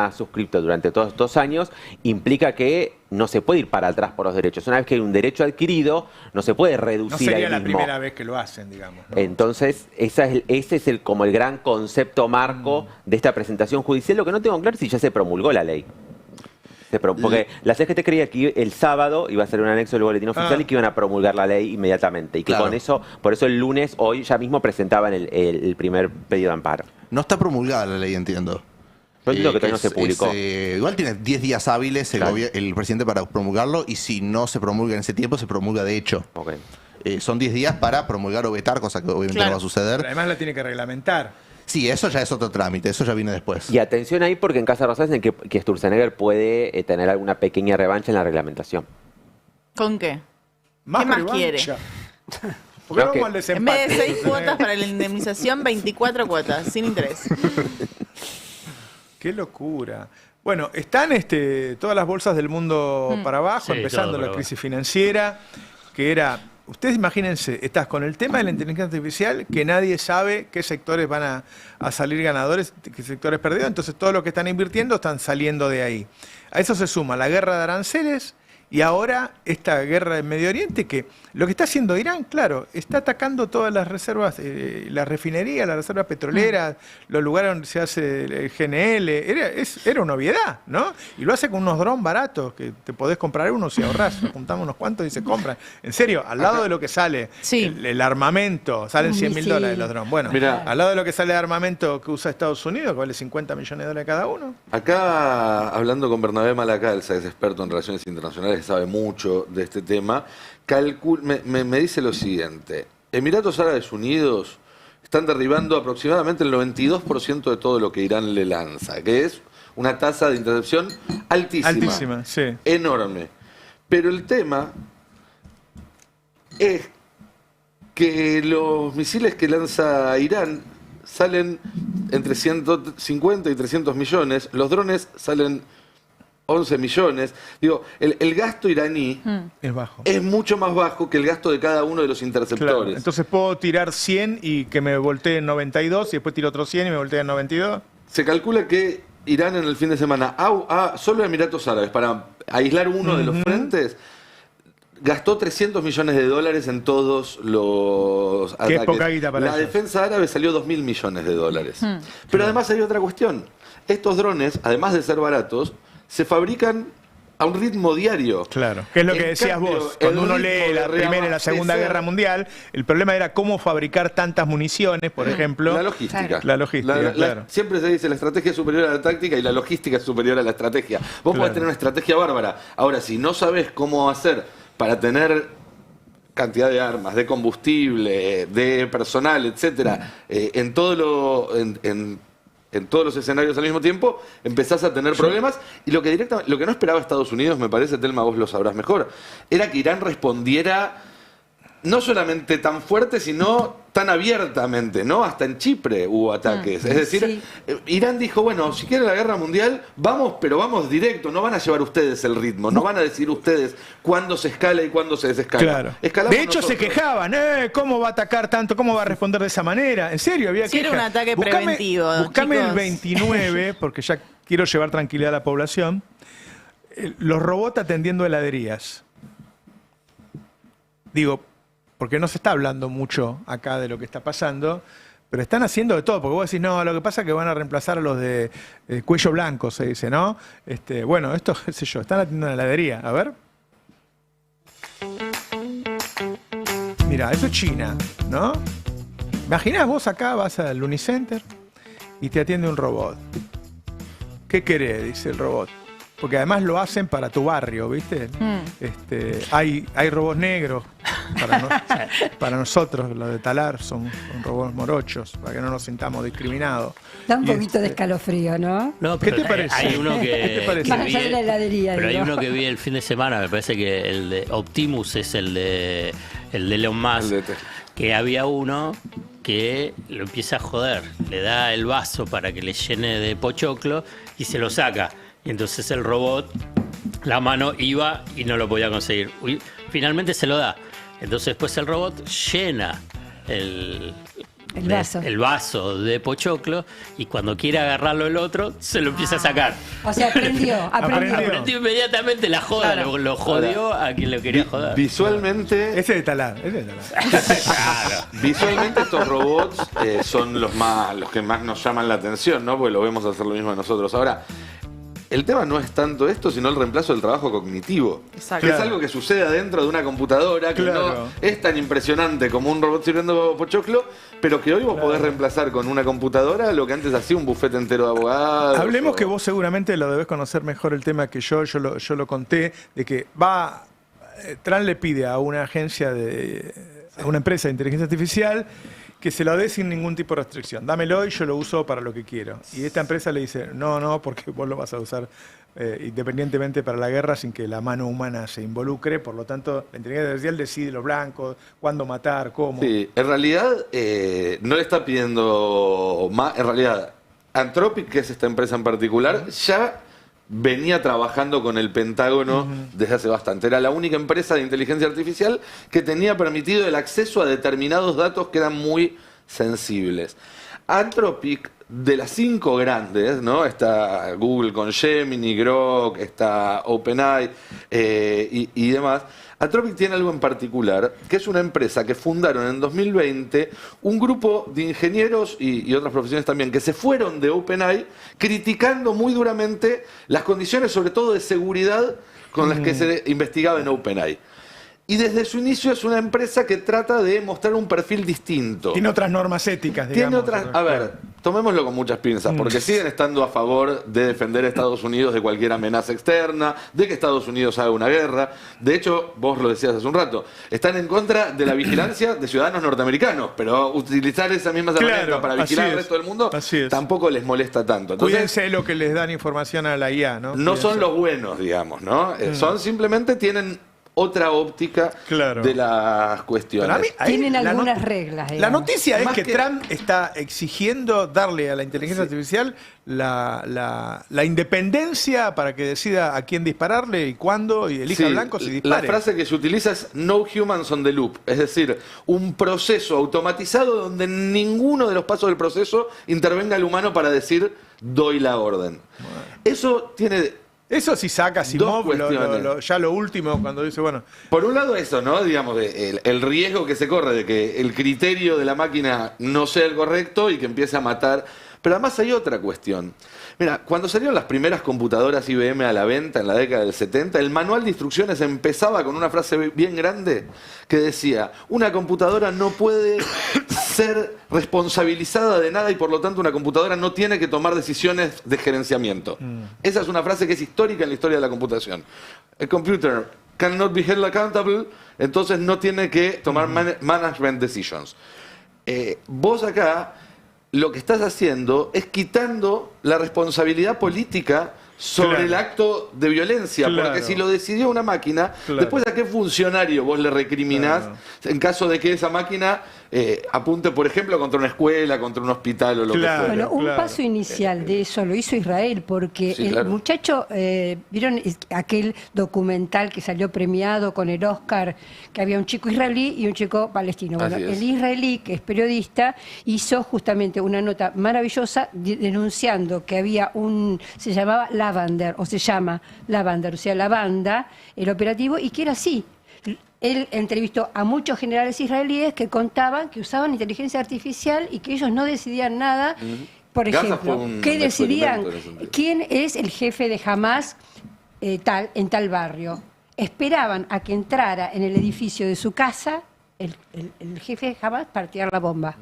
ha suscrito durante todos estos años, implica que no se puede ir para atrás por los derechos. Una vez que hay un derecho adquirido, no se puede reducir. No sería ahí la mismo. primera vez que lo hacen, digamos, ¿no? Entonces, ese es como el gran concepto marco de esta presentación judicial. Lo que no tengo claro es si ya se promulgó la ley. Porque la CGT creía que el sábado iba a ser un anexo del boletín oficial y que iban a promulgar la ley inmediatamente. Y que con eso, por eso el lunes, hoy ya mismo presentaban el primer pedido de amparo. No está promulgada la ley, entiendo. Yo entiendo que todavía no se publicó. Igual tiene 10 días hábiles el presidente para promulgarlo y si no se promulga en ese tiempo, se promulga de hecho. Son 10 días para promulgar o vetar, cosa que obviamente no va a suceder. Pero además la tiene que reglamentar. Sí, eso ya es otro trámite, eso ya viene después. Y atención ahí porque en Casa Rosales en que Sturzenegger puede tener alguna pequeña revancha en la reglamentación. ¿Con qué? ¿Qué más quiere? En vez de 6 cuotas para la indemnización, 24 cuotas, sin interés. Qué locura. Bueno, están todas las bolsas del mundo para abajo, Sí, empezando todo la para crisis financiera, que era ustedes imagínense, estás con el tema de la inteligencia artificial, que nadie sabe qué sectores van a salir ganadores, qué sectores perdidos, entonces todos los que están invirtiendo están saliendo de ahí. A eso se suma la guerra de aranceles y ahora esta guerra en Medio Oriente, que lo que está haciendo Irán, claro, está atacando todas las reservas, las refinerías, las reservas petroleras, los lugares donde se hace el GNL, era una obviedad, ¿no? Y lo hace con unos drones baratos, que te podés comprar uno si ahorrás, juntamos unos cuantos y se compran. En serio, al lado de lo que sale el armamento, salen $100.000 los drones. Bueno, Mirá. al lado de lo que sale de armamento que usa Estados Unidos, que vale $50 millones cada uno. Acá, hablando con Bernabé Malacalza, que es experto en relaciones internacionales, que sabe mucho de este tema, me dice lo siguiente. Emiratos Árabes Unidos están derribando aproximadamente el 92% de todo lo que Irán le lanza, que es una tasa de intercepción altísima. Altísima, sí. Enorme. Pero el tema es que los misiles que lanza Irán salen entre 150 y 300 millones, los drones salen 11 millones. Digo, el gasto iraní es bajo. Es mucho más bajo que el gasto de cada uno de los interceptores. Claro, entonces puedo tirar 100 y que me voltee en 92 y después tiro otro 100 y me voltee en 92. Se calcula que Irán en el fin de semana, solo Emiratos Árabes, para aislar uno de los frentes, gastó $300 millones en todos los ataques. Que es poca guita para La ellos. defensa árabe salió $2.000 millones. Pero además hay otra cuestión. Estos drones, además de ser baratos, se fabrican a un ritmo diario. Claro, que es lo que decías vos. Cuando uno lee la Primera y la Segunda Guerra Mundial, el problema era cómo fabricar tantas municiones, por ejemplo. La logística. La logística, claro. Siempre se dice la estrategia es superior a la táctica y la logística es superior a la estrategia. Vos podés tener una estrategia bárbara. Ahora, si no sabés cómo hacer para tener cantidad de armas, de combustible, de personal, etcétera, en todos los escenarios al mismo tiempo, empezás a tener problemas. Y lo que no esperaba Estados Unidos, me parece, Telma, vos lo sabrás mejor, era que Irán respondiera no solamente tan fuerte, sino tan abiertamente, ¿no? Hasta en Chipre hubo ataques. Es decir, Irán dijo, bueno, si quieren la guerra mundial, vamos, pero vamos directo, no van a llevar ustedes el ritmo, no van a decir ustedes cuándo se escala y cuándo se desescala. Claro. Escalamos De hecho, nosotros. se quejaban, ¿cómo va a atacar tanto? ¿Cómo va a responder de esa manera? En serio, había Sí, quejas. era un ataque preventivo, Buscame el chicos. 29, porque ya quiero llevar tranquilidad a la población. Los robots atendiendo heladerías. Digo, porque no se está hablando mucho acá de lo que está pasando, pero están haciendo de todo, porque vos decís, no, lo que pasa es que van a reemplazar a los de cuello blanco, se dice, ¿no? Bueno, esto, qué sé yo, están atendiendo una heladería. A ver. Mira, eso es China, ¿no? Imaginás vos acá, vas al Unicenter y te atiende un robot. ¿Qué querés? Dice el robot. Porque además lo hacen para tu barrio, ¿viste? Hay robots negros para nosotros, los de Talar son robots morochos, para que no nos sintamos discriminados. Da un poquito de escalofrío, ¿no? No, ¿Qué pero te parece? Hay uno ¿Qué te que, parece? Más allá de la heladería, pero hay digo. uno que vi el fin de semana, me parece que el de Optimus es el de Elon Musk, que había uno que lo empieza a joder, le da el vaso para que le llene de pochoclo y se lo saca. Y entonces el robot, la mano iba y no lo podía conseguir. Finalmente se lo da. Entonces después el robot llena el vaso de pochoclo y cuando quiere agarrarlo el otro, se lo empieza a sacar. O sea, aprendió. Aprendió inmediatamente la joda, Claro. lo jodió a quien lo quería joder. Visualmente, Ese de Talar. Claro. visualmente estos robots son los que más nos llaman la atención, ¿no? Porque lo vemos hacer lo mismo de nosotros. Ahora, el tema no es tanto esto, sino el reemplazo del trabajo cognitivo. Exacto. Que es algo que sucede adentro de una computadora, que no es tan impresionante como un robot sirviendo pochoclo, pero que hoy vos podés reemplazar con una computadora lo que antes hacía un bufete entero de abogados. Hablemos que vos seguramente lo debés conocer mejor el tema que yo lo conté, de que Trump le pide a una agencia a una empresa de inteligencia artificial que se lo dé sin ningún tipo de restricción. Dámelo y yo lo uso para lo que quiero. Y esta empresa le dice, no, porque vos lo vas a usar independientemente para la guerra sin que la mano humana se involucre. Por lo tanto, la inteligencia artificial decide los blancos, cuándo matar, cómo. Sí, en realidad no le está pidiendo más. En realidad, Anthropic, que es esta empresa en particular, ya venía trabajando con el Pentágono desde hace bastante. Era la única empresa de inteligencia artificial que tenía permitido el acceso a determinados datos que eran muy sensibles. Anthropic, de las 5 grandes, ¿no? Está Google con Gemini, Grok, está OpenAI y demás. Anthropic tiene algo en particular, que es una empresa que fundaron en 2020 un grupo de ingenieros y otras profesiones también, que se fueron de OpenAI criticando muy duramente las condiciones, sobre todo de seguridad, con las que se investigaba en OpenAI. Y desde su inicio es una empresa que trata de mostrar un perfil distinto. Tiene otras normas éticas, digamos. Tiene otras, a ver, tomémoslo con muchas pinzas, porque siguen estando a favor de defender a Estados Unidos de cualquier amenaza externa, de que Estados Unidos haga una guerra. De hecho, vos lo decías hace un rato, están en contra de la vigilancia de ciudadanos norteamericanos, pero utilizar esa misma herramienta para vigilar al resto del mundo tampoco les molesta tanto. Entonces, cuídense de lo que les dan información a la IA, ¿no? No son los buenos, digamos, ¿no? Son simplemente tienen otra óptica de las cuestiones. Tienen algunas reglas. La noticia es que Trump está exigiendo darle a la inteligencia artificial la independencia para que decida a quién dispararle y cuándo y elija blancos y dispare. La frase que se utiliza es no humans on the loop, es decir, un proceso automatizado donde ninguno de los pasos del proceso intervenga el humano para decir doy la orden. Eso tiene... Eso sí saca Asimov, ya lo último, cuando dice, bueno... Por un lado eso, ¿no? Digamos, el riesgo que se corre de que el criterio de la máquina no sea el correcto y que empiece a matar. Pero además hay otra cuestión. Mira, cuando salieron las primeras computadoras IBM a la venta en la década del 70, el manual de instrucciones empezaba con una frase bien grande que decía, una computadora no puede ser responsabilizada de nada y por lo tanto una computadora no tiene que tomar decisiones de gerenciamiento. Esa es una frase que es histórica en la historia de la computación. El computer cannot be held accountable, entonces no tiene que tomar management decisions. Vos acá lo que estás haciendo es quitando la responsabilidad política sobre el acto de violencia, porque si lo decidió una máquina, después a qué funcionario vos le recriminás en caso de que esa máquina apunte, por ejemplo, contra una escuela, contra un hospital o lo que fuera. Bueno, un paso inicial de eso lo hizo Israel, porque el muchacho, ¿vieron aquel documental que salió premiado con el Oscar, que había un chico israelí y un chico palestino? Bueno, el israelí, que es periodista, hizo justamente una nota maravillosa denunciando que había se llamaba Lavender, o se llama Lavender, o sea, la banda, el operativo, y que era así. Él entrevistó a muchos generales israelíes que contaban que usaban inteligencia artificial y que ellos no decidían nada. Por ejemplo, ¿qué decidían? ¿Quién es el jefe de Hamas en tal barrio? Esperaban a que entrara en el edificio de su casa el jefe de Hamas para tirar la bomba.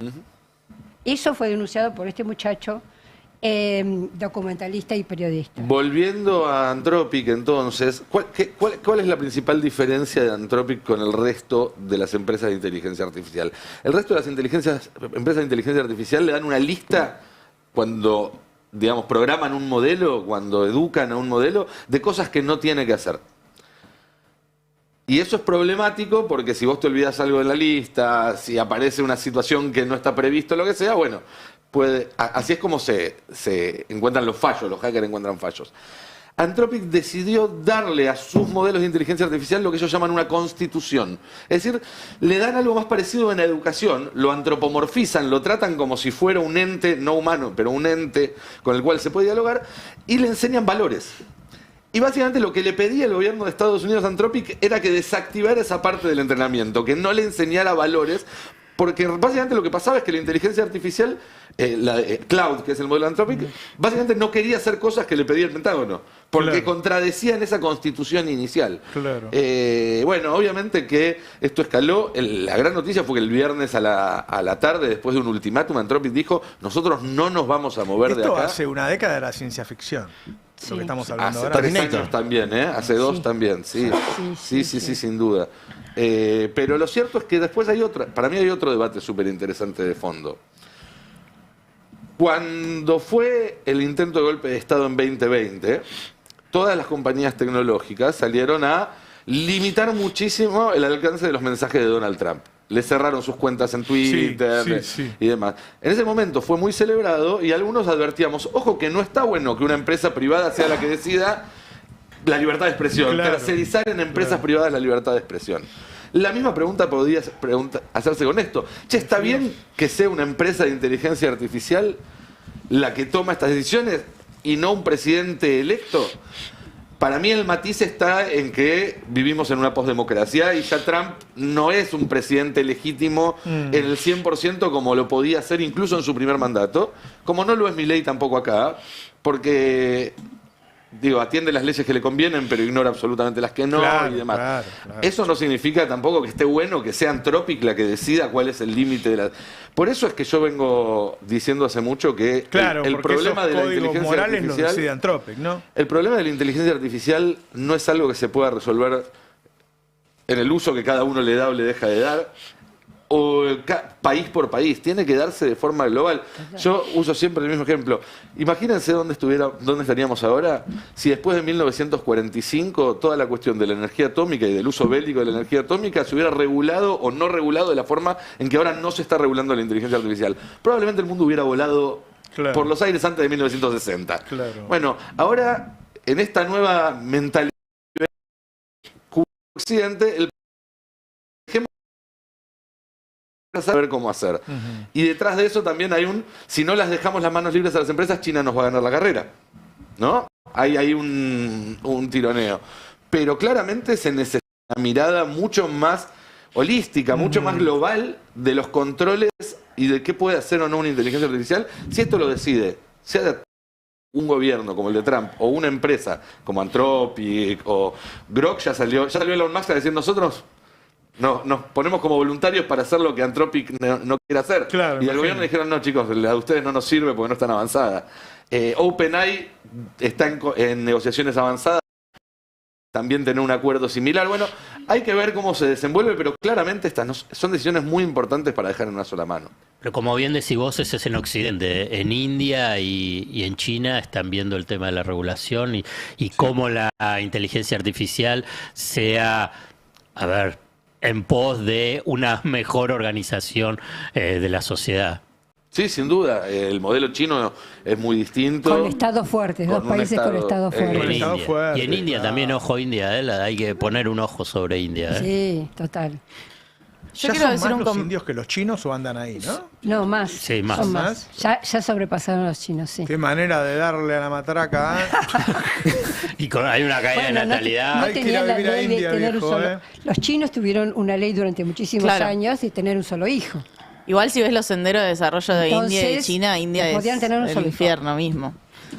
Eso fue denunciado por este muchacho, documentalista y periodista. Volviendo a Anthropic, entonces, ¿cuál es la principal diferencia de Anthropic con el resto de las empresas de inteligencia artificial? El resto de las empresas de inteligencia artificial le dan una lista cuando, digamos, programan un modelo, cuando educan a un modelo, de cosas que no tiene que hacer. Y eso es problemático porque si vos te olvidás algo de la lista, si aparece una situación que no está previsto, lo que sea, bueno, así es como se encuentran los fallos, los hackers encuentran fallos. Anthropic decidió darle a sus modelos de inteligencia artificial lo que ellos llaman una constitución. Es decir, le dan algo más parecido en la educación, lo antropomorfizan, lo tratan como si fuera un ente, no humano, pero un ente con el cual se puede dialogar, y le enseñan valores. Y básicamente lo que le pedía el gobierno de Estados Unidos a Anthropic era que desactivara esa parte del entrenamiento, que no le enseñara valores, porque básicamente lo que pasaba es que la inteligencia artificial, Cloud, que es el modelo de Anthropic, básicamente no quería hacer cosas que le pedía el Pentágono, porque contradecían esa constitución inicial. Bueno, obviamente que esto escaló. La gran noticia fue que el viernes a la tarde, después de un ultimátum, Anthropic dijo, nosotros no nos vamos a mover de acá. Esto hace una década era ciencia ficción. Lo que estamos hablando hace ahora. 3 años también, hace 2 también, sí, sin duda. Pero lo cierto es que después para mí hay otro debate súper interesante de fondo. Cuando fue el intento de golpe de Estado en 2020, todas las compañías tecnológicas salieron a limitar muchísimo el alcance de los mensajes de Donald Trump. le cerraron sus cuentas en Twitter y demás. En ese momento fue muy celebrado y algunos advertíamos, ojo que no está bueno que una empresa privada sea la que decida la libertad de expresión, tercerizar en empresas privadas la libertad de expresión. La misma pregunta podría hacerse con esto. Che, ¿está bien que sea una empresa de inteligencia artificial la que toma estas decisiones y no un presidente electo? Para mí el matiz está en que vivimos en una posdemocracia y ya Trump no es un presidente legítimo en el 100% como lo podía ser incluso en su primer mandato, como no lo es Milei tampoco acá, porque atiende las leyes que le convienen, pero ignora absolutamente las que no y demás. Claro. Eso no significa tampoco que esté bueno que sea Anthropic la que decida cuál es el límite de la... Por eso es que yo vengo diciendo hace mucho que el problema de la inteligencia artificial... Lo decide Anthropic, ¿no? El problema de la inteligencia artificial no es algo que se pueda resolver en el uso que cada uno le da o le deja de dar, o país por país, tiene que darse de forma global. Yo uso siempre el mismo ejemplo. Imagínense dónde estaríamos ahora si después de 1945 toda la cuestión de la energía atómica y del uso bélico de la energía atómica se hubiera regulado o no regulado de la forma en que ahora no se está regulando la inteligencia artificial. Probablemente el mundo hubiera volado por los aires antes de 1960. Bueno, ahora en esta nueva mentalidad occidente, el saber cómo hacer. Y detrás de eso también hay si no las dejamos las manos libres a las empresas, China nos va a ganar la carrera, ¿no? Hay un tironeo. Pero claramente se necesita una mirada mucho más holística, mucho más global de los controles y de qué puede hacer o no una inteligencia artificial. Si esto lo decide, sea un gobierno como el de Trump o una empresa como Anthropic o Grok, ya salió Elon Musk a decir nosotros nos ponemos como voluntarios para hacer lo que Anthropic no quiere hacer. Y al gobierno dijeron, no chicos, la de ustedes no nos sirve porque no están avanzada. OpenAI está en negociaciones avanzadas, también tener un acuerdo similar. Bueno, hay que ver cómo se desenvuelve, pero claramente estas son decisiones muy importantes para dejar en una sola mano. Pero como bien decís vos, ese es en Occidente. En India y en China están viendo el tema de la regulación y cómo la inteligencia artificial sea, en pos de una mejor organización de la sociedad. Sí, sin duda. El modelo chino es muy distinto. Con estados fuertes, dos países con estados fuertes. Y en India también, ojo India, hay que poner un ojo sobre India. Sí, total. Yo quiero decir los indios que los chinos o andan ahí, ¿no? No, más. Sí, más. Son más. Ya sobrepasaron los chinos, sí. Qué manera de darle a la matraca, Y hay una caída de natalidad. No tenían la ley de tener un solo... Los chinos tuvieron una ley durante muchísimos años de tener un solo hijo. Igual si ves los senderos de desarrollo de India y China, India es el infierno mismo.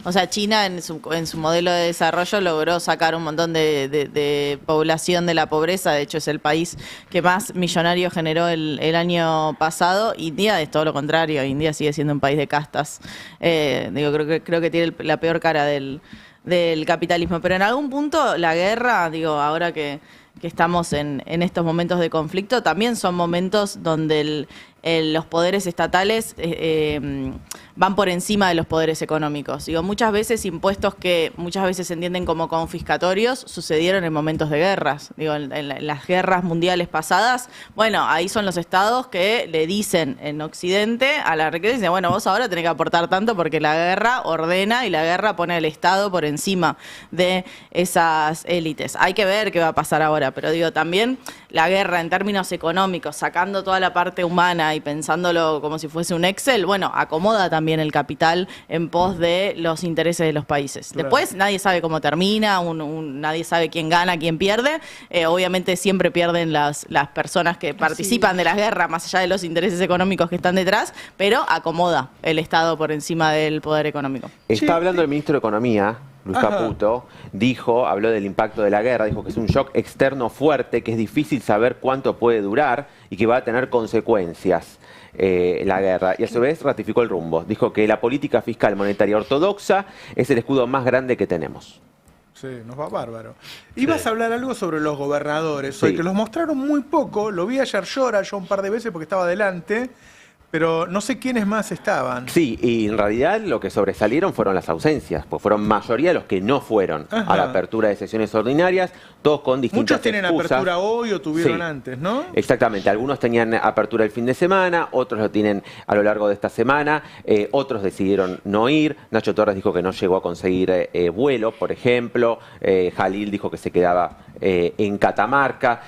O sea, China en su modelo de desarrollo logró sacar un montón de población de la pobreza. De hecho, es el país que más millonarios generó el año pasado. India es todo lo contrario. India sigue siendo un país de castas. Creo que tiene la peor cara del capitalismo. Pero en algún punto la guerra, ahora que estamos en estos momentos de conflicto, también son momentos donde los poderes estatales van por encima de los poderes económicos. Muchas veces impuestos que muchas veces se entienden como confiscatorios sucedieron en momentos de guerras. En las guerras mundiales pasadas, ahí son los estados que le dicen en Occidente a la riqueza, dicen, vos ahora tenés que aportar tanto porque la guerra ordena y la guerra pone al Estado por encima de esas élites. Hay que ver qué va a pasar ahora, pero también la guerra en términos económicos, sacando toda la parte humana y pensándolo como si fuese un Excel, acomoda también el capital en pos de los intereses de los países. Después nadie sabe cómo termina, nadie sabe quién gana, quién pierde. Obviamente siempre pierden las personas que participan de las guerras, más allá de los intereses económicos que están detrás, pero acomoda el Estado por encima del poder económico. Está hablando el ministro de Economía, Luis Caputo, habló del impacto de la guerra, dijo que es un shock externo fuerte, que es difícil saber cuánto puede durar y que va a tener consecuencias la guerra. Y a su vez ratificó el rumbo. Dijo que la política fiscal monetaria ortodoxa es el escudo más grande que tenemos. Sí, nos va bárbaro. Ibas a hablar algo sobre los gobernadores, hoy que los mostraron muy poco, lo vi ayer yo un par de veces porque estaba adelante, Pero no sé quiénes más estaban. Sí, y en realidad lo que sobresalieron fueron las ausencias, pues fueron mayoría los que no fueron a la apertura de sesiones ordinarias, todos con distintas Muchos tienen excusas. apertura hoy o tuvieron antes, ¿no? Exactamente, algunos tenían apertura el fin de semana, otros lo tienen a lo largo de esta semana, otros decidieron no ir. Nacho Torres dijo que no llegó a conseguir vuelo, por ejemplo. Jalil dijo que se quedaba en Catamarca.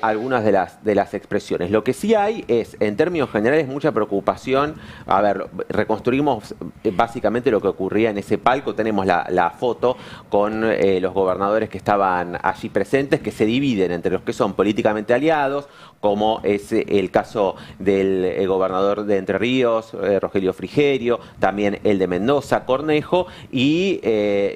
Algunas de las expresiones. Lo que sí hay es, en términos generales, mucha preocupación. A ver, reconstruimos básicamente lo que ocurría en ese palco. Tenemos la foto con los gobernadores que estaban allí presentes, que se dividen entre los que son políticamente aliados, como es el caso del gobernador de Entre Ríos, Rogelio Frigerio, también el de Mendoza, Cornejo, y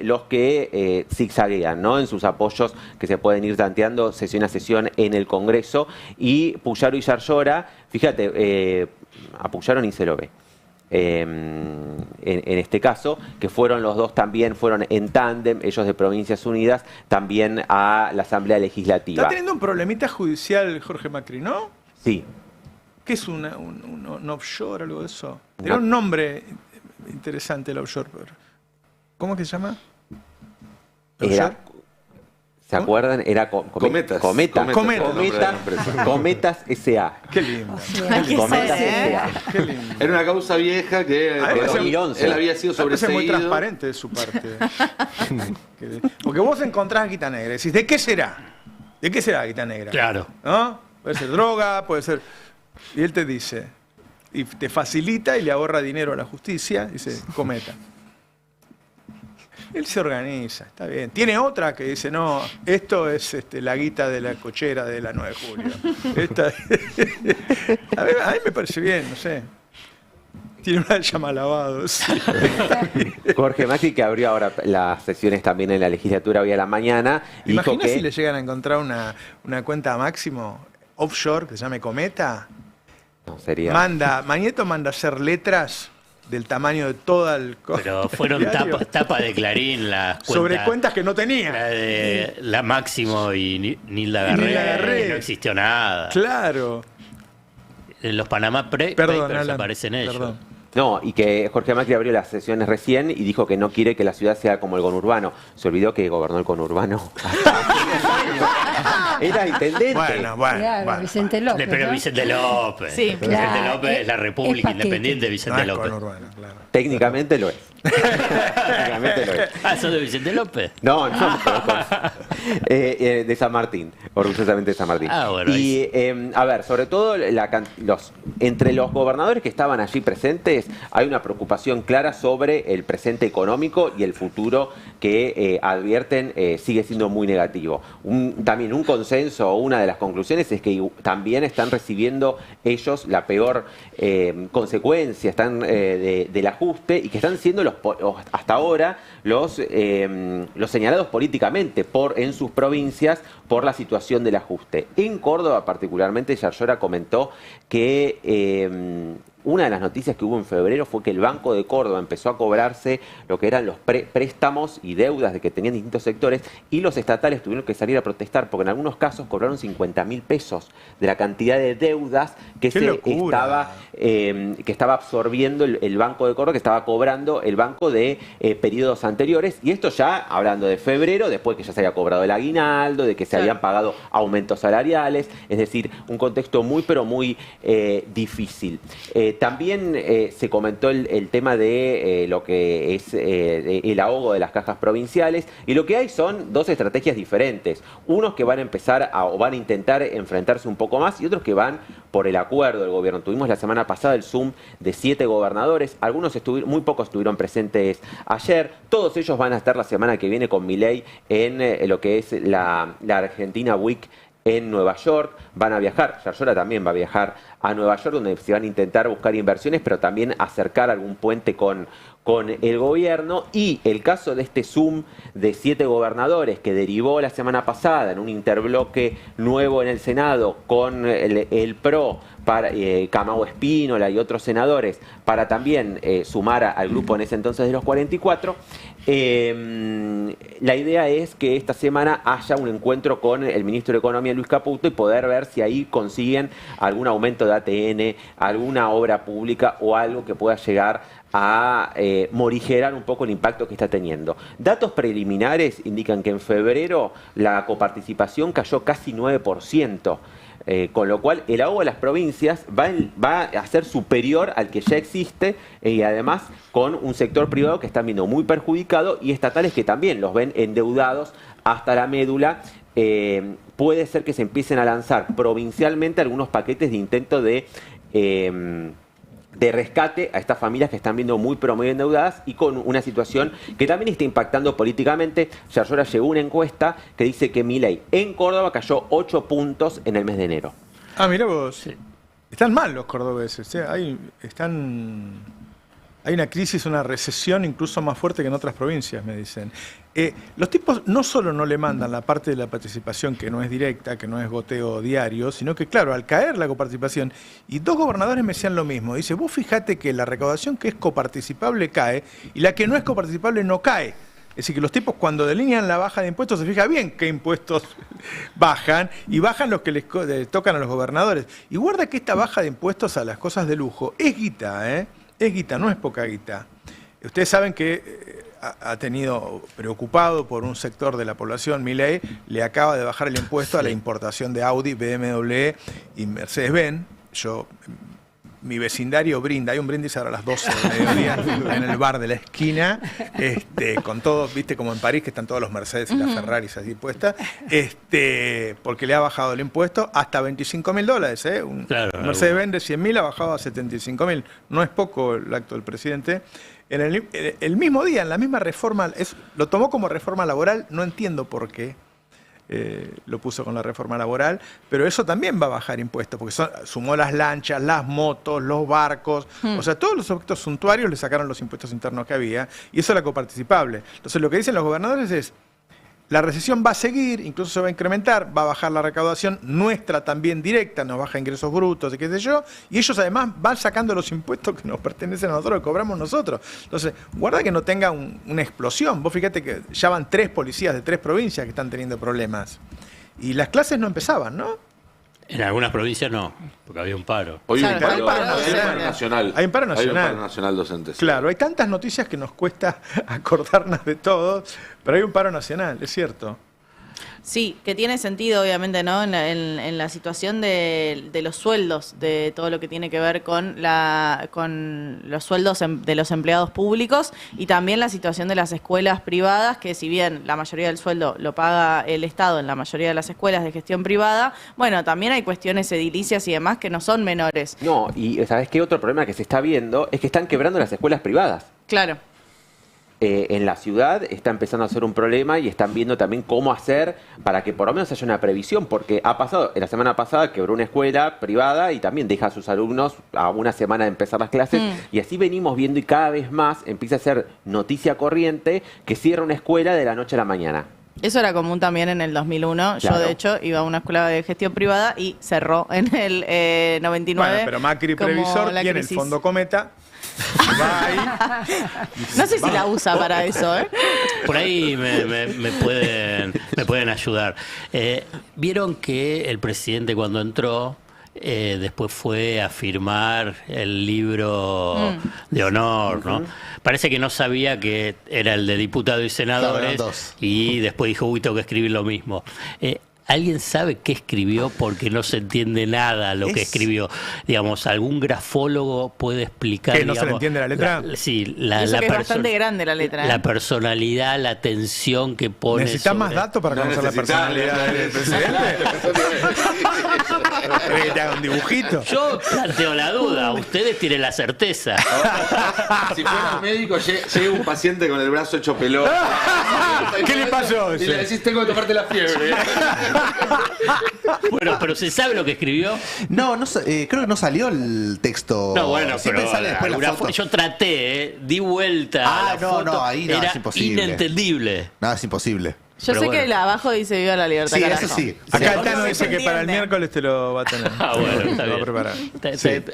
los que zigzaguean, ¿no?, en sus apoyos, que se pueden ir tanteando sesión a sesión en el Congreso. Y Puyaro y Yarlora, fíjate, a Puyaro ni se lo ve. En este caso, que fueron los dos también, fueron en tándem, ellos de Provincias Unidas, también a la Asamblea Legislativa. Está teniendo un problemita judicial Jorge Macri, ¿no? Sí. ¿Qué es un offshore, algo de eso? Tiene un nombre interesante el offshore. ¿Cómo que se llama? ¿Se acuerdan? Era Cometas. Cometas S.A. Qué lindo. Cometas S.A. Qué lindo. Era una causa vieja que él había sido sobreseído. Es muy transparente de su parte. Porque vos encontrás Guita Negra y decís, ¿de qué será? ¿De qué será Guita Negra? Claro. ¿No? Puede ser droga, puede ser... Y él te dice, y te facilita y le ahorra dinero a la justicia, dice, cometa. Él se organiza, está bien. Tiene otra que dice, no, esto es la guita de la cochera de la 9 de julio. A mí me parece bien, no sé. Tiene una llama lavados. Jorge Macri, que abrió ahora las sesiones también en la legislatura hoy a la mañana. ¿Imagina si le llegan a encontrar una cuenta máximo offshore que se llame Cometa? No, sería... Magneto manda hacer letras del tamaño de toda el... Pero fueron tapa de Clarín las cuentas. Sobre cuentas que no tenía. La de la Máximo y Nilda Garré. No existió nada. Claro. En los Panamá Papers aparecen ellos. Perdón. No, y que Jorge Macri abrió las sesiones recién y dijo que no quiere que la ciudad sea como el conurbano. Se olvidó que gobernó el conurbano. Era intendente. Bueno. Vicente López. Pero ¿no? Vicente López. Sí, Vicente López es la República es Independiente de Vicente López. Técnicamente lo es. Técnicamente lo es. ¿Sos de Vicente López? No. De San Martín, orgullosamente de San Martín. Bueno, y a ver, sobre todo entre los gobernadores que estaban allí presentes hay una preocupación clara sobre el presente económico y el futuro que advierten sigue siendo muy negativo. También un consenso o una de las conclusiones es que también están recibiendo ellos la peor consecuencia del ajuste y que están siendo hasta ahora los señalados políticamente en sus provincias por la situación del ajuste. En Córdoba particularmente, Yarlora comentó que una de las noticias que hubo en febrero fue que el Banco de Córdoba empezó a cobrarse lo que eran los préstamos y deudas de que tenían distintos sectores, y los estatales tuvieron que salir a protestar porque en algunos casos cobraron 50.000 pesos de la cantidad de deudas que estaba absorbiendo el Banco de Córdoba, que estaba cobrando el banco de periodos anteriores. Y esto ya hablando de febrero, después que ya se había cobrado el aguinaldo, de que se habían pagado aumentos salariales, es decir, un contexto muy pero muy difícil. También se comentó el tema de lo que es el ahogo de las cajas provinciales, y lo que hay son dos estrategias diferentes. Unos que van a empezar o van a intentar enfrentarse un poco más, y otros que van por el acuerdo del gobierno. Tuvimos la semana pasada el Zoom de 7 gobernadores, muy pocos estuvieron presentes ayer, todos ellos van a estar la semana que viene con Milei en lo que es la Argentina Week en Nueva York. Van a viajar, Yarlora también va a viajar a Nueva York, donde se van a intentar buscar inversiones, pero también acercar algún puente con el gobierno. Y el caso de este Zoom de 7 gobernadores que derivó la semana pasada en un interbloque nuevo en el Senado con el PRO, para Camao Espínola y otros senadores, para también sumar al grupo en ese entonces de los 44, la idea es que esta semana haya un encuentro con el ministro de Economía, Luis Caputo, y poder ver si ahí consiguen algún aumento de ATN, alguna obra pública o algo que pueda llegar a morigerar un poco el impacto que está teniendo. Datos preliminares indican que en febrero la coparticipación cayó casi 9%. Con lo cual el ahogo de las provincias va a ser superior al que ya existe y además con un sector privado que están viendo muy perjudicado y estatales que también los ven endeudados hasta la médula. Puede ser que se empiecen a lanzar provincialmente algunos paquetes de intento de rescate a estas familias que están viendo muy pero muy endeudadas y con una situación que también está impactando políticamente. Yarlora llegó una encuesta que dice que Milei en Córdoba cayó 8 puntos en el mes de enero. Ah, mira vos. Sí. Están mal los cordobeses. Hay una crisis, una recesión incluso más fuerte que en otras provincias, me dicen. Los tipos no solo no le mandan la parte de la participación que no es directa, que no es goteo diario, sino que, claro, al caer la coparticipación, y 2 gobernadores me decían lo mismo. Dice, vos fijate que la recaudación que es coparticipable cae y la que no es coparticipable no cae. Es decir, que los tipos cuando delinean la baja de impuestos se fija bien qué impuestos bajan y bajan los que les tocan a los gobernadores. Y guarda que esta baja de impuestos a las cosas de lujo es guita, ¿eh? Es guita, no es poca guita. Ustedes saben que ha tenido preocupado por un sector de la población. Milei le acaba de bajar el impuesto a la importación de Audi, BMW y Mercedes-Benz. Mi vecindario brinda, hay un brindis ahora a las 12 del mediodía en el bar de la esquina, con todos, viste, como en París, que están todos los Mercedes y las Ferraris así puestas, porque le ha bajado el impuesto hasta $25.000, ¿eh? Un Mercedes-Benz de 100.000 ha bajado a 75.000. No es poco el acto del presidente. En el mismo día, en la misma reforma, lo tomó como reforma laboral, no entiendo por qué. Lo puso con la reforma laboral, pero eso también va a bajar impuestos, porque sumó las lanchas, las motos, los barcos, o sea, todos los objetos suntuarios le sacaron los impuestos internos que había, y eso es la coparticipable. Entonces lo que dicen los gobernadores es, la recesión va a seguir, incluso se va a incrementar, va a bajar la recaudación nuestra también directa, nos baja ingresos brutos y qué sé yo, y ellos además van sacando los impuestos que nos pertenecen a nosotros, que cobramos nosotros. Entonces, guarda que no tenga una explosión. Vos fíjate que ya van 3 policías de 3 provincias que están teniendo problemas. Y las clases no empezaban, ¿no? En algunas provincias no, porque había un paro. Hoy Claro, hay un paro nacional. Hay un paro nacional. Hay un paro nacional docente. Sí. Claro, hay tantas noticias que nos cuesta acordarnos de todo, pero hay un paro nacional, es cierto. Sí, que tiene sentido, obviamente, ¿no? En la situación de los sueldos, de todo lo que tiene que ver con los sueldos de los empleados públicos y también la situación de las escuelas privadas, que si bien la mayoría del sueldo lo paga el Estado en la mayoría de las escuelas de gestión privada, bueno, también hay cuestiones edilicias y demás que no son menores. No, y ¿sabes qué? Otro problema que se está viendo es que están quebrando las escuelas privadas. Claro. En la ciudad está empezando a ser un problema y están viendo también cómo hacer para que por lo menos haya una previsión, porque ha pasado, la semana pasada quebró una escuela privada y también deja a sus alumnos a una semana de empezar las clases y así venimos viendo y cada vez más empieza a ser noticia corriente que cierra una escuela de la noche a la mañana. Eso era común también en el 2001. Claro. Yo, de hecho, iba a una escuela de gestión privada y cerró en el 99. Bueno, pero Macri previsor tiene el fondo Cometa. No sé si la usa para eso, ¿eh? Por ahí me pueden ayudar. Vieron que el presidente cuando entró después fue a firmar el libro de honor, ¿no? Parece que no sabía que era el de diputados y senadores y después dijo, uy, tengo que escribir lo mismo. ¿Alguien sabe qué escribió? Porque no se entiende nada lo que escribió. Digamos, ¿algún grafólogo puede explicar? ¿Que no se le entiende la letra? Eso que es bastante grande la letra. La personalidad, la tensión que pone. ¿Necesitas más datos para conocer la personalidad del presidente? ¿Querés que te haga un dibujito? Yo planteo la duda, ustedes tienen la certeza. Si fuera médico, llega un paciente con el brazo hecho pelota. ¿Qué le pasó? Y le decís, tengo que tomarte la fiebre. Bueno, pero ¿se sabe lo que escribió? No, creo que no salió el texto. No, bueno, siempre pero sale después la foto. yo traté, di vuelta a la foto. No, ahí no, era es imposible. inentendible. No, es imposible. Yo sé que abajo dice Viva la Libertad. Sí, carajo. eso sí. Acá el Tano dice que para el miércoles te lo va a tener. Bueno, está Lo va a bien. preparar.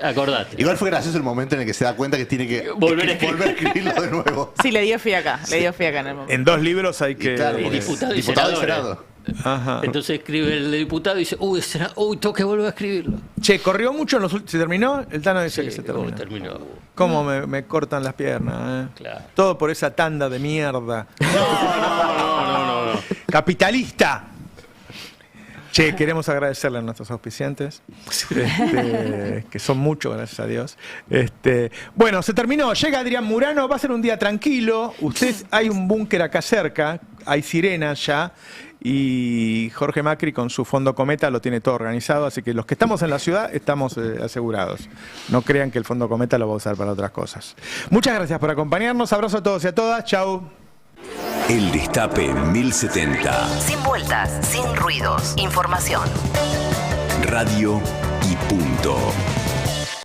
Acordate. Igual fue gracioso el momento en el que se da cuenta que tiene que Volver a escribirlo de nuevo. Sí, le dio fiaca en el momento. En 2 libros hay que... Claro, porque diputado y diputado y senador, senado. Ajá. Entonces escribe el diputado y dice, uy, tengo que volver a escribirlo. Che, corrió mucho en los últimos... ¿Se terminó? El Tano dice que se terminó. Terminó. ¿Cómo me cortan las piernas? Claro. Todo por esa tanda de mierda. No. Capitalista. Che, queremos agradecerle a nuestros auspiciantes, que son muchos, gracias a Dios. Bueno, se terminó. Llega Adrián Murano, va a ser un día tranquilo. Hay un búnker acá cerca, hay sirenas ya. Y Jorge Macri con su fondo Cometa lo tiene todo organizado, así que los que estamos en la ciudad estamos asegurados. No crean que el fondo Cometa lo va a usar para otras cosas. Muchas gracias por acompañarnos. Abrazo a todos y a todas. Chau. El Destape 1070. Sin vueltas, sin ruidos. Información. Radio y punto.